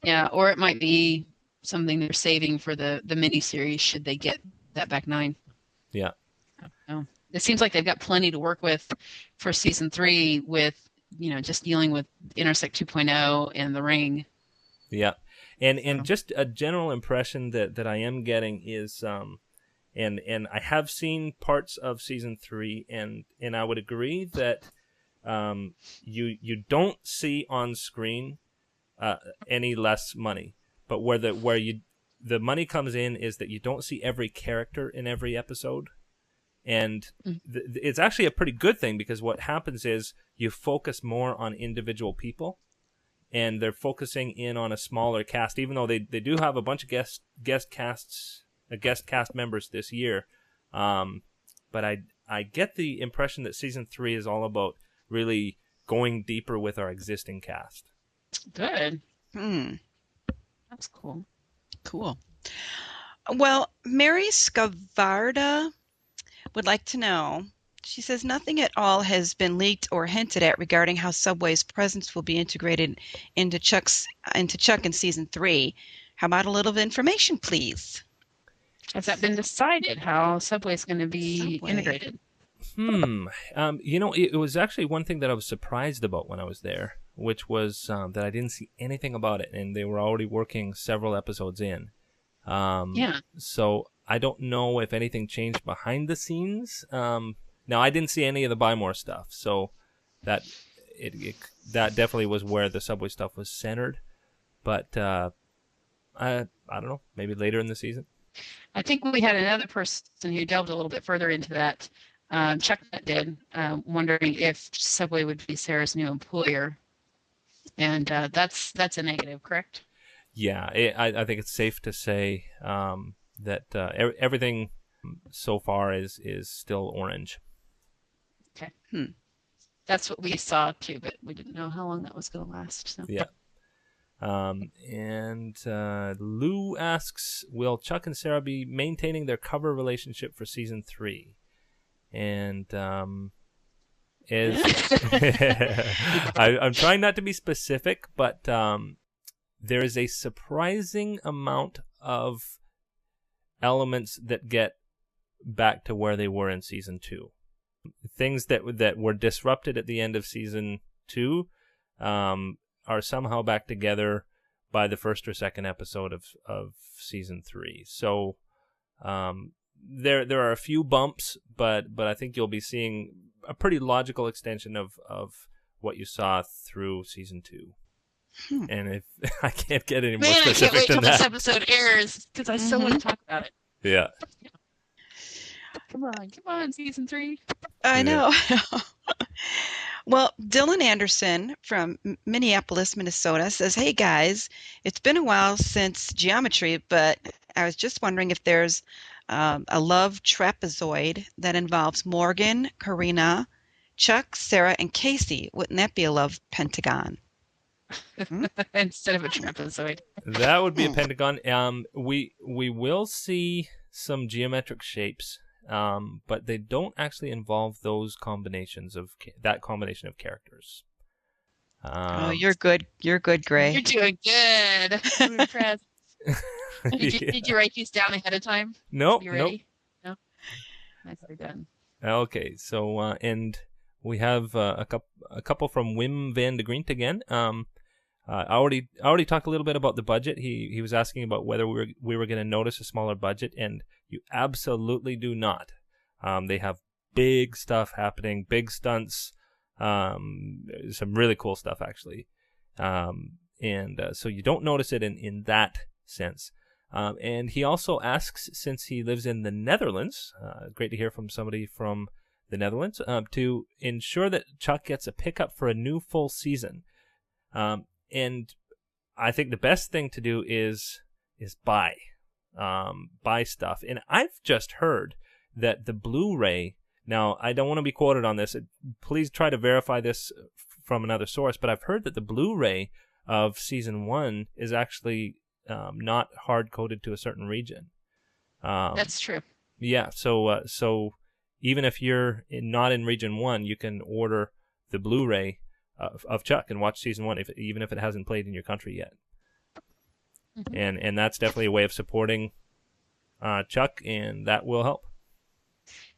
Yeah, or it might be something they're saving for the miniseries should they get that back 9. Yeah. Oh. It seems like they've got plenty to work with for season 3 with, just dealing with Intersect 2.0 and the Ring. Yeah. And just a general impression that I am getting is, and I have seen parts of season 3 and I would agree that you don't see on screen any less money, but where the money comes in is that you don't see every character in every episode. And it's actually a pretty good thing because what happens is you focus more on individual people, and they're focusing in on a smaller cast, even though they do have a bunch of guest cast members this year. But I get the impression that season 3 is all about really going deeper with our existing cast. Good. That's cool. Cool. Well, Mary Scavarda would like to know, she says nothing at all has been leaked or hinted at regarding how Subway's presence will be integrated into Chuck in season 3. How about a little information, please? Has that been decided how Subway's going to be integrated? It was actually one thing that I was surprised about when I was there, which was that I didn't see anything about it, and they were already working several episodes in. So I don't know if anything changed behind the scenes. Now, I didn't see any of the Buy More stuff, so that definitely was where the Subway stuff was centered. But I don't know, maybe later in the season. I think we had another person who delved a little bit further into that. Chuck did, wondering if Subway would be Sarah's new employer. And that's a negative, correct? Yeah, I think it's safe to say that everything so far is still orange. Okay. Hmm. That's what we saw too, but we didn't know how long that was going to last. So. Yeah. And Lou asks, will Chuck and Sarah be maintaining their cover relationship for season 3? And is I'm trying not to be specific, but there is a surprising amount of elements that get back to where they were in season 2. Things that were disrupted at the end of season 2 are somehow back together by the first or second episode of season 3. So there are a few bumps, but I think you'll be seeing a pretty logical extension of what you saw through season 2. And if I can't get any more specific I can't wait than till that. this episode airs because I still want to talk about it. Yeah. Come on, season 3. I know. Well, Dylan Anderson from Minneapolis, Minnesota says, hey guys, it's been a while since Geometry, but I was just wondering if there's a love trapezoid that involves Morgan, Karina, Chuck, Sarah, and Casey. Wouldn't that be a love pentagon? Instead of a trapezoid. That would be a pentagon. We will see some geometric shapes, but they don't actually involve those combinations of that combination of characters. Oh, you're good. You're good, Gray. You're doing good. I'm impressed. Did you write these down ahead of time? Nope. You ready? No. Nicely done. Okay, so and we have a couple from Wim van de Grient again. I already talked a little bit about the budget. He was asking about whether we were going to notice a smaller budget, and you absolutely do not. They have big stuff happening, big stunts, some really cool stuff actually, and so you don't notice it in that sense. And he also asks, since he lives in the Netherlands, great to hear from somebody from the Netherlands, to ensure that Chuck gets a pickup for a new full season. And I think the best thing to do is buy stuff. And I've just heard that the Blu-ray, now I don't want to be quoted on this, please try to verify this from another source, but I've heard that the Blu-ray of season 1 is actually not hard-coded to a certain region. That's true. Yeah, so even if you're not in region 1, you can order the Blu-ray of Chuck and watch season 1, even if it hasn't played in your country yet. Mm-hmm. And that's definitely a way of supporting Chuck, and that will help.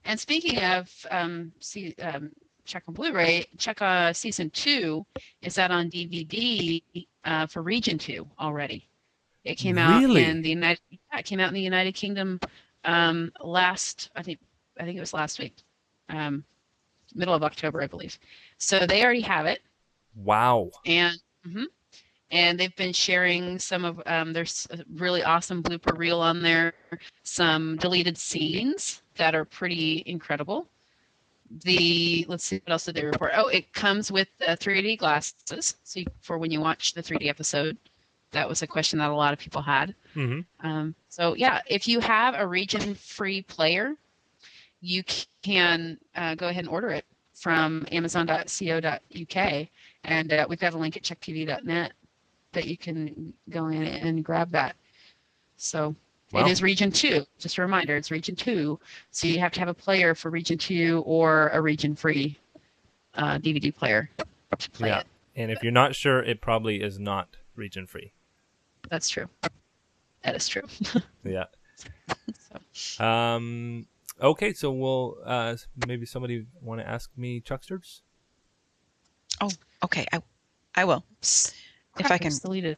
And speaking of Chuck on Blu-ray, Chuck season 2 is out on DVD for region 2 already. It came out in the United Kingdom last, I think it was last week, middle of October, I believe. So they already have it. Wow. And they've been sharing some of there's a really awesome blooper reel on there, some deleted scenes that are pretty incredible. Let's see, what else did they report? Oh, it comes with 3D glasses, so for when you watch the 3D episode. That was a question that a lot of people had. Mm-hmm. So yeah, if you have a region-free player, you can go ahead and order it from Amazon.co.uk, and we've got a link at CheckTV.net that you can go in and grab that. So It is Region 2. Just a reminder, it's Region 2. So you have to have a player for Region 2 or a region-free DVD player to play it. And if you're not sure, it probably is not region-free. That's true. That is true. Yeah. Okay, so we'll maybe somebody want to ask me Chucksters? Oh, okay. I will. If I can. Deleted.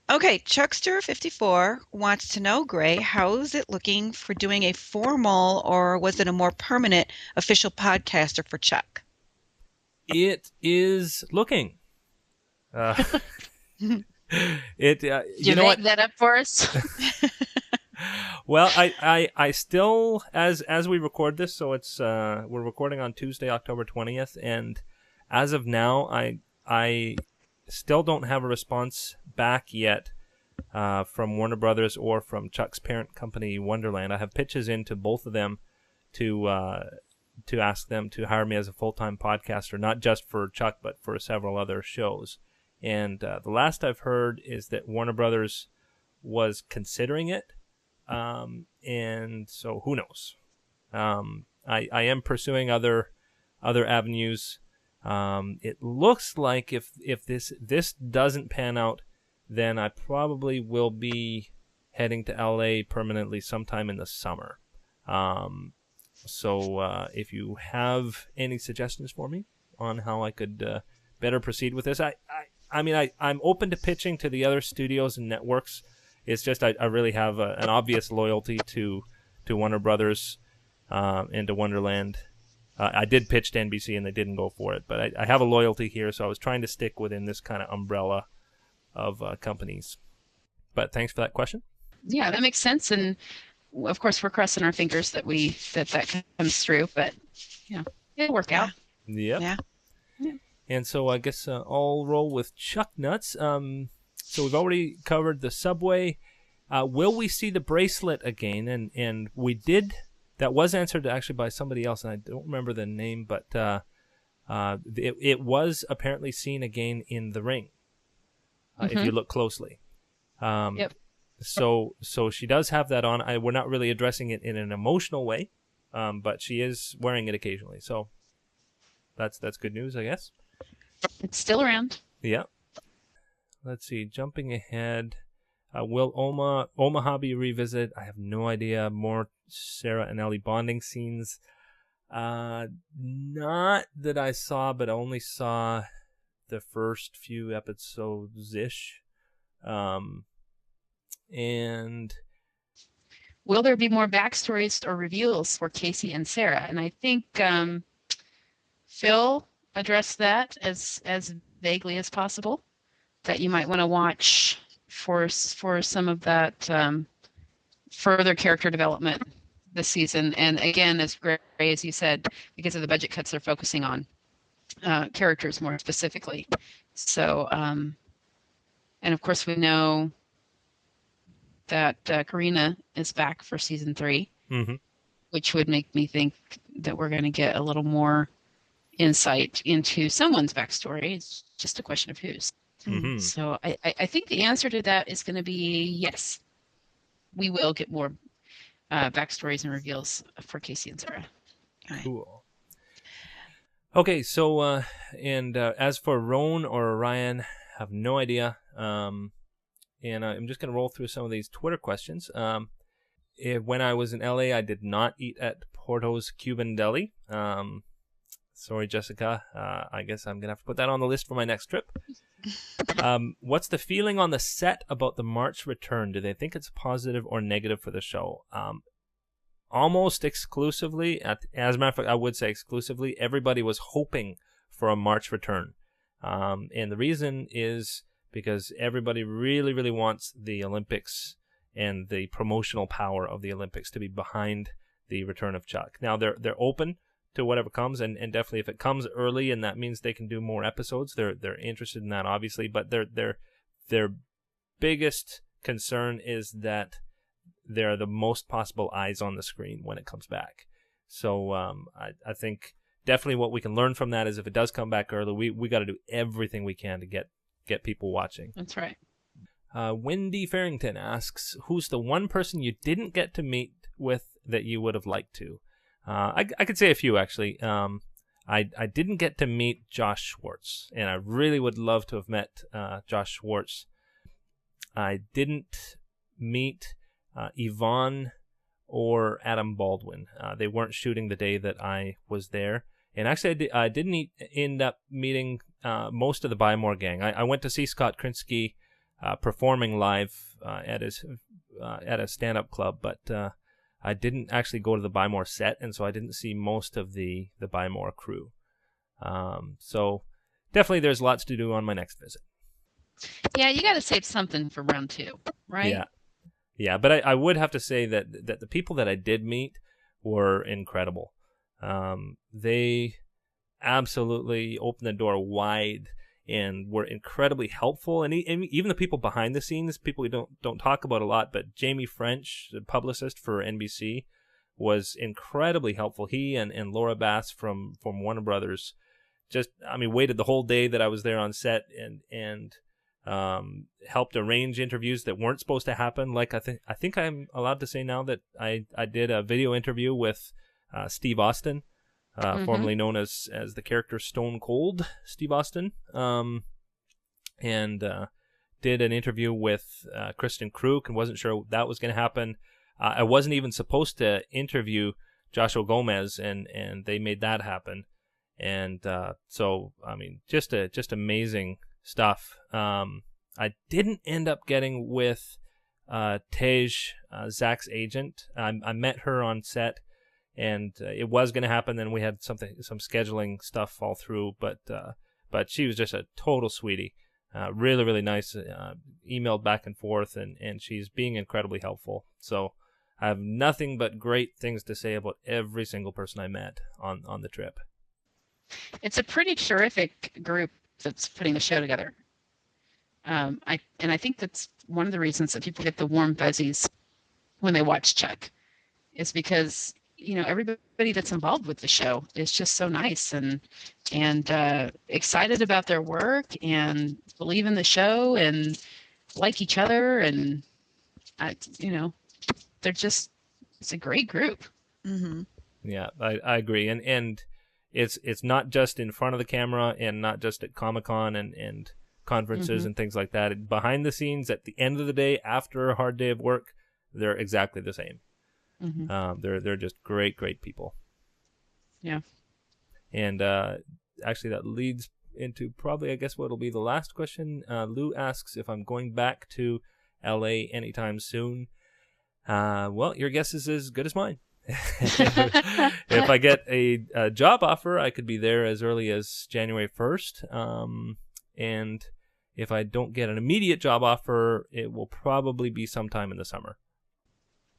Okay, Chuckster54 wants to know, Gray, how is it looking for doing a formal, or was it a more permanent official podcaster for Chuck? It is looking. You know make what? that up for us? Well, I still, as we record this, so it's we're recording on Tuesday, October 20th, and as of now, I still don't have a response back yet from Warner Brothers or from Chuck's parent company, Wonderland. I have pitches into both of them to ask them to hire me as a full-time podcaster, not just for Chuck, but for several other shows. And the last I've heard is that Warner Brothers was considering it, and so who knows? I am pursuing other avenues. It looks like if this doesn't pan out, then I probably will be heading to LA permanently sometime in the summer. So if you have any suggestions for me on how I could better proceed with this, I'm open to pitching to the other studios and networks. It's just I really have an obvious loyalty to Warner Brothers and to Wonderland. I did pitch to NBC and they didn't go for it, but I have a loyalty here, so I was trying to stick within this kind of umbrella of companies. But thanks for that question. Yeah, that makes sense, and of course we're crossing our fingers that that comes through. But it'll work out. Yep. Yeah. And so I guess I'll roll with Chuck Nuts. So we've already covered the subway. Will we see the bracelet again? And we did. That was answered actually by somebody else, and I don't remember the name, but it was apparently seen again in the ring. If you look closely. Yep. So she does have that on. We're not really addressing it in an emotional way, but she is wearing it occasionally. So that's good news, I guess. It's still around. Yeah. Let's see. Jumping ahead. Will Omaha be revisited? I have no idea. More Sarah and Ellie bonding scenes. Not that I saw, but I only saw the first few episodes-ish. And will there be more backstories or reveals for Casey and Sarah? And I think Phil addressed that as vaguely as possible, that you might want to watch for some of that further character development this season. And again, as Gray, as you said, because of the budget cuts, they're focusing on characters more specifically. So, and of course we know that Karina is back for season 3, which would make me think that we're going to get a little more insight into someone's backstory. It's just a question of whose. So I think the answer to that is going to be yes. We will get more backstories and reveals for Casey and Sarah. Cool. Okay, so and as for Roan or Orion, I have no idea. And I'm just going to roll through some of these Twitter questions. When I was in LA, I did not eat at Porto's Cuban Deli. Sorry, Jessica. I guess I'm going to have to put that on the list for my next trip. What's the feeling on the set about the March return? Do they think it's positive or negative for the show? Almost exclusively, as a matter of fact, I would say exclusively, everybody was hoping for a March return. And the reason is because everybody really, really wants the Olympics and the promotional power of the Olympics to be behind the return of Chuck. Now, they're open to whatever comes, and definitely if it comes early and that means they can do more episodes, they're interested in that, obviously. But their biggest concern is that there are the most possible eyes on the screen when it comes back. So I think definitely what we can learn from that is if it does come back early, we got to do everything we can to get people watching. That's right. Wendy Farrington asks, who's the one person you didn't get to meet with that you would have liked to? I could say a few, actually. I didn't get to meet Josh Schwartz, and I really would love to have met Josh Schwartz. I didn't meet Yvonne or Adam Baldwin. They weren't shooting the day that I was there. And actually, I didn't end up meeting most of the Buy More gang. I went to see Scott Krinsky performing live at a stand-up club, but I didn't actually go to the Buy More set, and so I didn't see most of the Buy More crew. So definitely there's lots to do on my next visit. Yeah, you got to save something for round 2, right? Yeah, but I would have to say that the people that I did meet were incredible. They absolutely opened the door wide and were incredibly helpful. And even the people behind the scenes, people we don't talk about a lot, but Jamie French, the publicist for NBC, was incredibly helpful. He and Laura Bass from Warner Brothers just, waited the whole day that I was there on set and helped arrange interviews that weren't supposed to happen. Like I think I'm allowed to say now that I did a video interview with Steve Austin, formerly known as the character Stone Cold Steve Austin, and did an interview with Kristen Kruk, and wasn't sure that was going to happen. I wasn't even supposed to interview Joshua Gomez, and they made that happen. And so, just amazing stuff. I didn't end up getting with Tej, Zach's agent. I met her on set, and it was going to happen. Then we had some scheduling stuff fall through, but she was just a total sweetie. Really, really nice. Emailed back and forth, and she's being incredibly helpful. So I have nothing but great things to say about every single person I met on the trip. It's a pretty terrific group that's putting the show together. I think that's one of the reasons that people get the warm fuzzies when they watch Chuck, is because everybody that's involved with the show is just so nice and excited about their work and believe in the show and like each other, and it's a great group. Mm-hmm. Yeah, I agree, and it's not just in front of the camera and not just at Comic-Con and conferences and things like that. Behind the scenes, at the end of the day, after a hard day of work, they're exactly the same. They're just great people. Yeah. And actually, that leads into probably, I guess, what'll be the last question. Lou asks if I'm going back to LA anytime soon. Well, your guess is as good as mine. If I get a job offer, I could be there as early as January 1st. And if I don't get an immediate job offer, it will probably be sometime in the summer.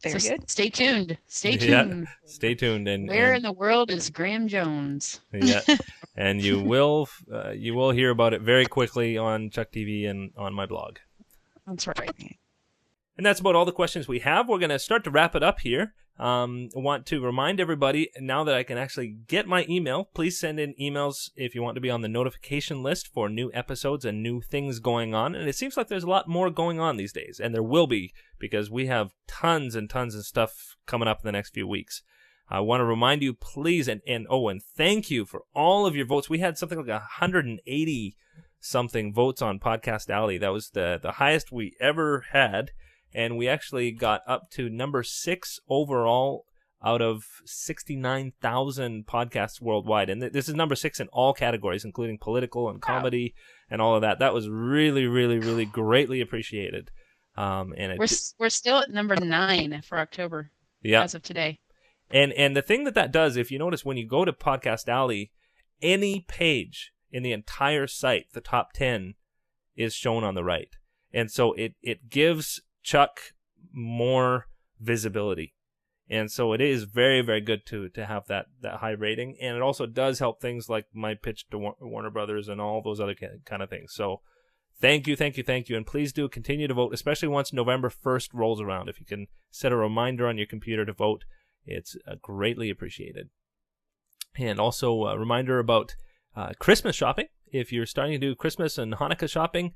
Very good. Stay tuned. Stay tuned. Yeah, stay tuned. And where in the world is Graham Jones? Yeah, and you will hear about it very quickly on Chuck TV and on my blog. That's right. And that's about all the questions we have. We're going to start to wrap it up here. I want to remind everybody, now that I can actually get my email, please send in emails if you want to be on the notification list for new episodes and new things going on. And it seems like there's a lot more going on these days, and there will be, because we have tons and tons of stuff coming up in the next few weeks. I want to remind you, please, and thank you for all of your votes. We had something like 180 something votes on Podcast Alley. That was the highest we ever had. And we actually got up to number 6 overall out of 69,000 podcasts worldwide. And this is number 6 in all categories, including political and comedy and all of that. That was really, really, really greatly appreciated. And we're still at number 9 for October as of today. And the thing that does, if you notice, when you go to Podcast Alley, any page in the entire site, the top 10, is shown on the right. And so it gives Chuck more visibility, and so it is very, very good to have that high rating, and it also does help things like my pitch to Warner Brothers and all those other kind of things. So thank you, and please do continue to vote, especially once November 1st rolls around. If you can set a reminder on your computer to vote, it's greatly appreciated. And also a reminder about Christmas shopping. If you're starting to do Christmas and Hanukkah shopping,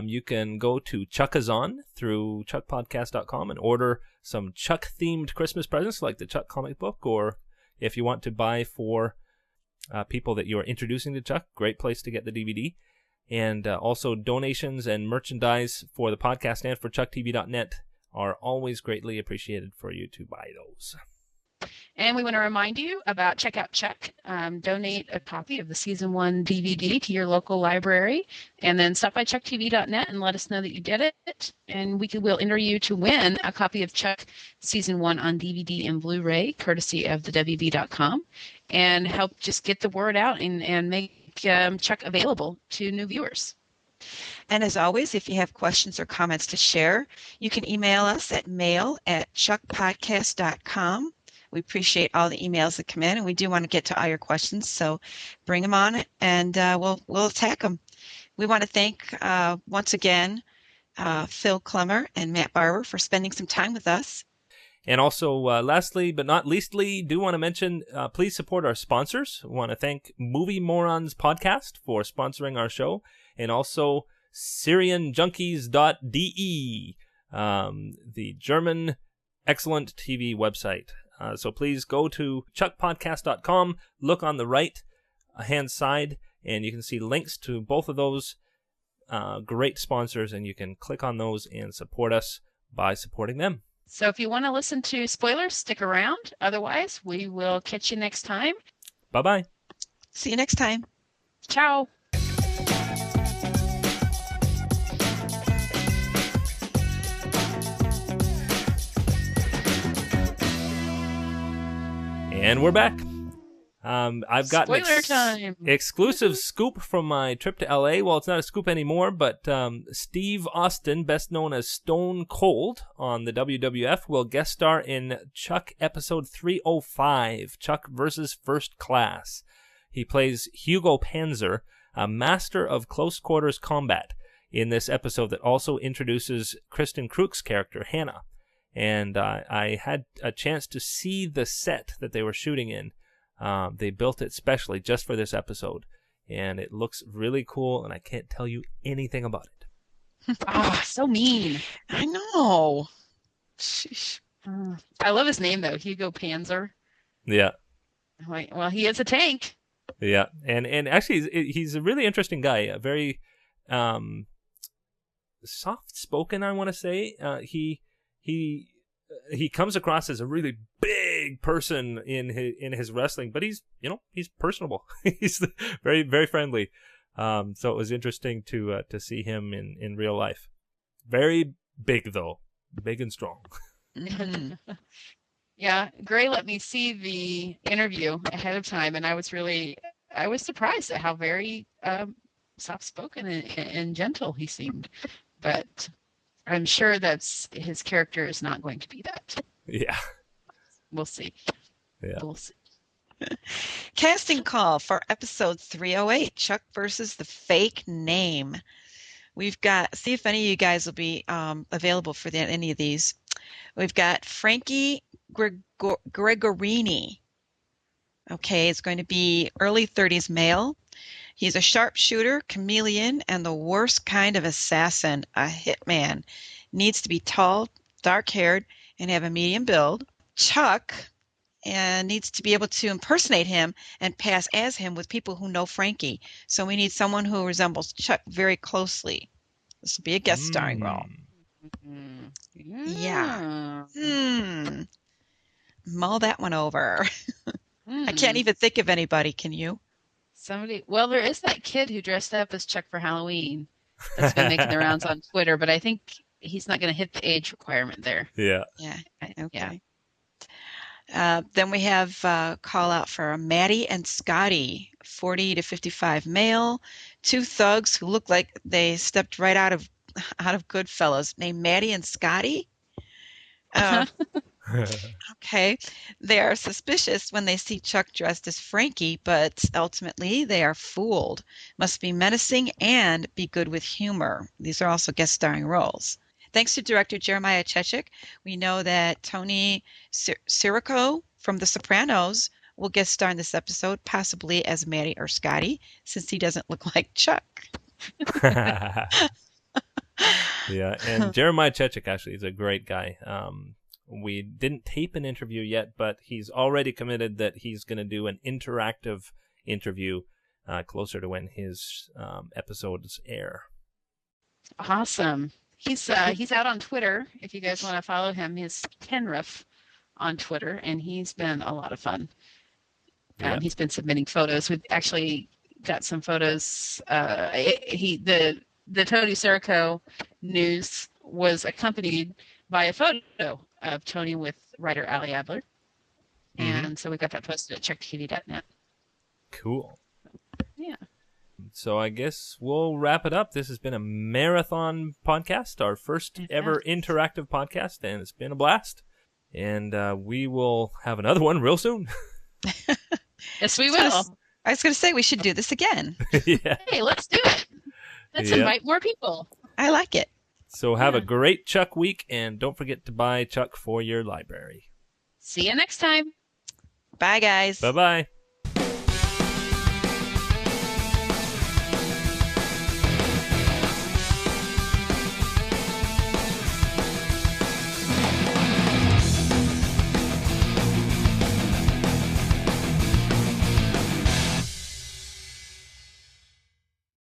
you can go to Chuckazon through chuckpodcast.com and order some Chuck-themed Christmas presents like the Chuck comic book, or if you want to buy for people that you are introducing to Chuck, great place to get the DVD. And also donations and merchandise for the podcast and for ChuckTV.net are always greatly appreciated for you to buy those. And we want to remind you about Check Out Chuck. Donate a copy of the Season 1 DVD to your local library, and then stop by ChuckTV.net and let us know that you did it. And we'll enter you to win a copy of Chuck Season 1 on DVD and Blu-ray, courtesy of the WB.com, and help just get the word out and make Chuck available to new viewers. And as always, if you have questions or comments to share, you can email us at mail@chuckpodcast.com. We appreciate all the emails that come in, and we do want to get to all your questions. So bring them on, and we'll attack them. We want to thank once again Phil Klemmer and Matt Barber for spending some time with us. And also, lastly but not leastly, do want to mention, please support our sponsors. We want to thank Movie Morons Podcast for sponsoring our show, and also SyrianJunkies.de, the German excellent TV website. So please go to chuckpodcast.com, look on the right-hand side, and you can see links to both of those great sponsors, and you can click on those and support us by supporting them. So if you want to listen to spoilers, stick around. Otherwise, we will catch you next time. Bye-bye. See you next time. Ciao. And we're back. I've got Spoiler time. Exclusive scoop from my trip to LA. Well, it's not a scoop anymore, but Steve Austin, best known as Stone Cold on the WWF, will guest star in Chuck episode 305, Chuck versus First Class. He plays Hugo Panzer, a master of close quarters combat, in this episode that also introduces Kristen Kruk's character, Hannah. And I had a chance to see the set that they were shooting in. They built it specially just for this episode, and it looks really cool, and I can't tell you anything about it. So mean. I know. Sheesh. I love his name, though, Hugo Panzer. Yeah. Well, he is a tank. Yeah, and actually, he's a really interesting guy, very soft-spoken, I want to say. He comes across as a really big person in his wrestling, but he's personable. He's very, very friendly. So it was interesting to see him in real life. Very big though, big and strong. Mm-hmm. Yeah, Gray let me see the interview ahead of time, and I was surprised at how very soft-spoken and gentle he seemed. But I'm sure that's his character is not going to be that. Yeah. We'll see. Yeah. We'll see. Casting call for episode 308, Chuck versus the Fake Name. We've got, see if any of you guys will be available for any of these. We've got Frankie Gregorini. Okay, it's going to be early 30s male. He's a sharpshooter, chameleon, and the worst kind of assassin, a hitman. Needs to be tall, dark-haired, and have a medium build. Chuck needs to be able to impersonate him and pass as him with people who know Frankie. So we need someone who resembles Chuck very closely. This will be a guest starring role. Yeah. Mull that one over. I can't even think of anybody, can you? Well, there is that kid who dressed up as Chuck for Halloween that's been making the rounds on Twitter, but I think he's not going to hit the age requirement there. Yeah. Yeah. Okay. Yeah. Then we have a call out for Maddie and Scotty, 40 to 55 male, two thugs who look like they stepped right out of Goodfellas, named Maddie and Scotty. Okay. They are suspicious when they see Chuck dressed as Frankie, but ultimately they are fooled. Must be menacing and be good with humor. These are also guest starring roles. Thanks to director Jeremiah Chechik, we know that Tony Sirico from The Sopranos will guest star in this episode, possibly as Maddie or Scotty, since he doesn't look like Chuck. Yeah, and Jeremiah Chechik actually is a great guy. We didn't tape an interview yet, but he's already committed that he's going to do an interactive interview closer to when his episodes air. Awesome. He's out on Twitter. If you guys want to follow him, he's Kenriff on Twitter, and he's been a lot of fun. Yeah. He's been submitting photos. We've actually got some photos. The Tony Sirico news was accompanied by a photo of Tony with writer Ali Abler. And so we got that posted at checktv.net. Cool. Yeah. So I guess we'll wrap it up. This has been a marathon podcast, our first ever interactive podcast, and it's been a blast. And we will have another one real soon. Yes, we will. I was going to say we should do this again. Yeah. Hey, let's do it. Let's invite more people. I like it. So have a great Chuck week, and don't forget to buy Chuck for your library. See you next time. Bye, guys. Bye-bye.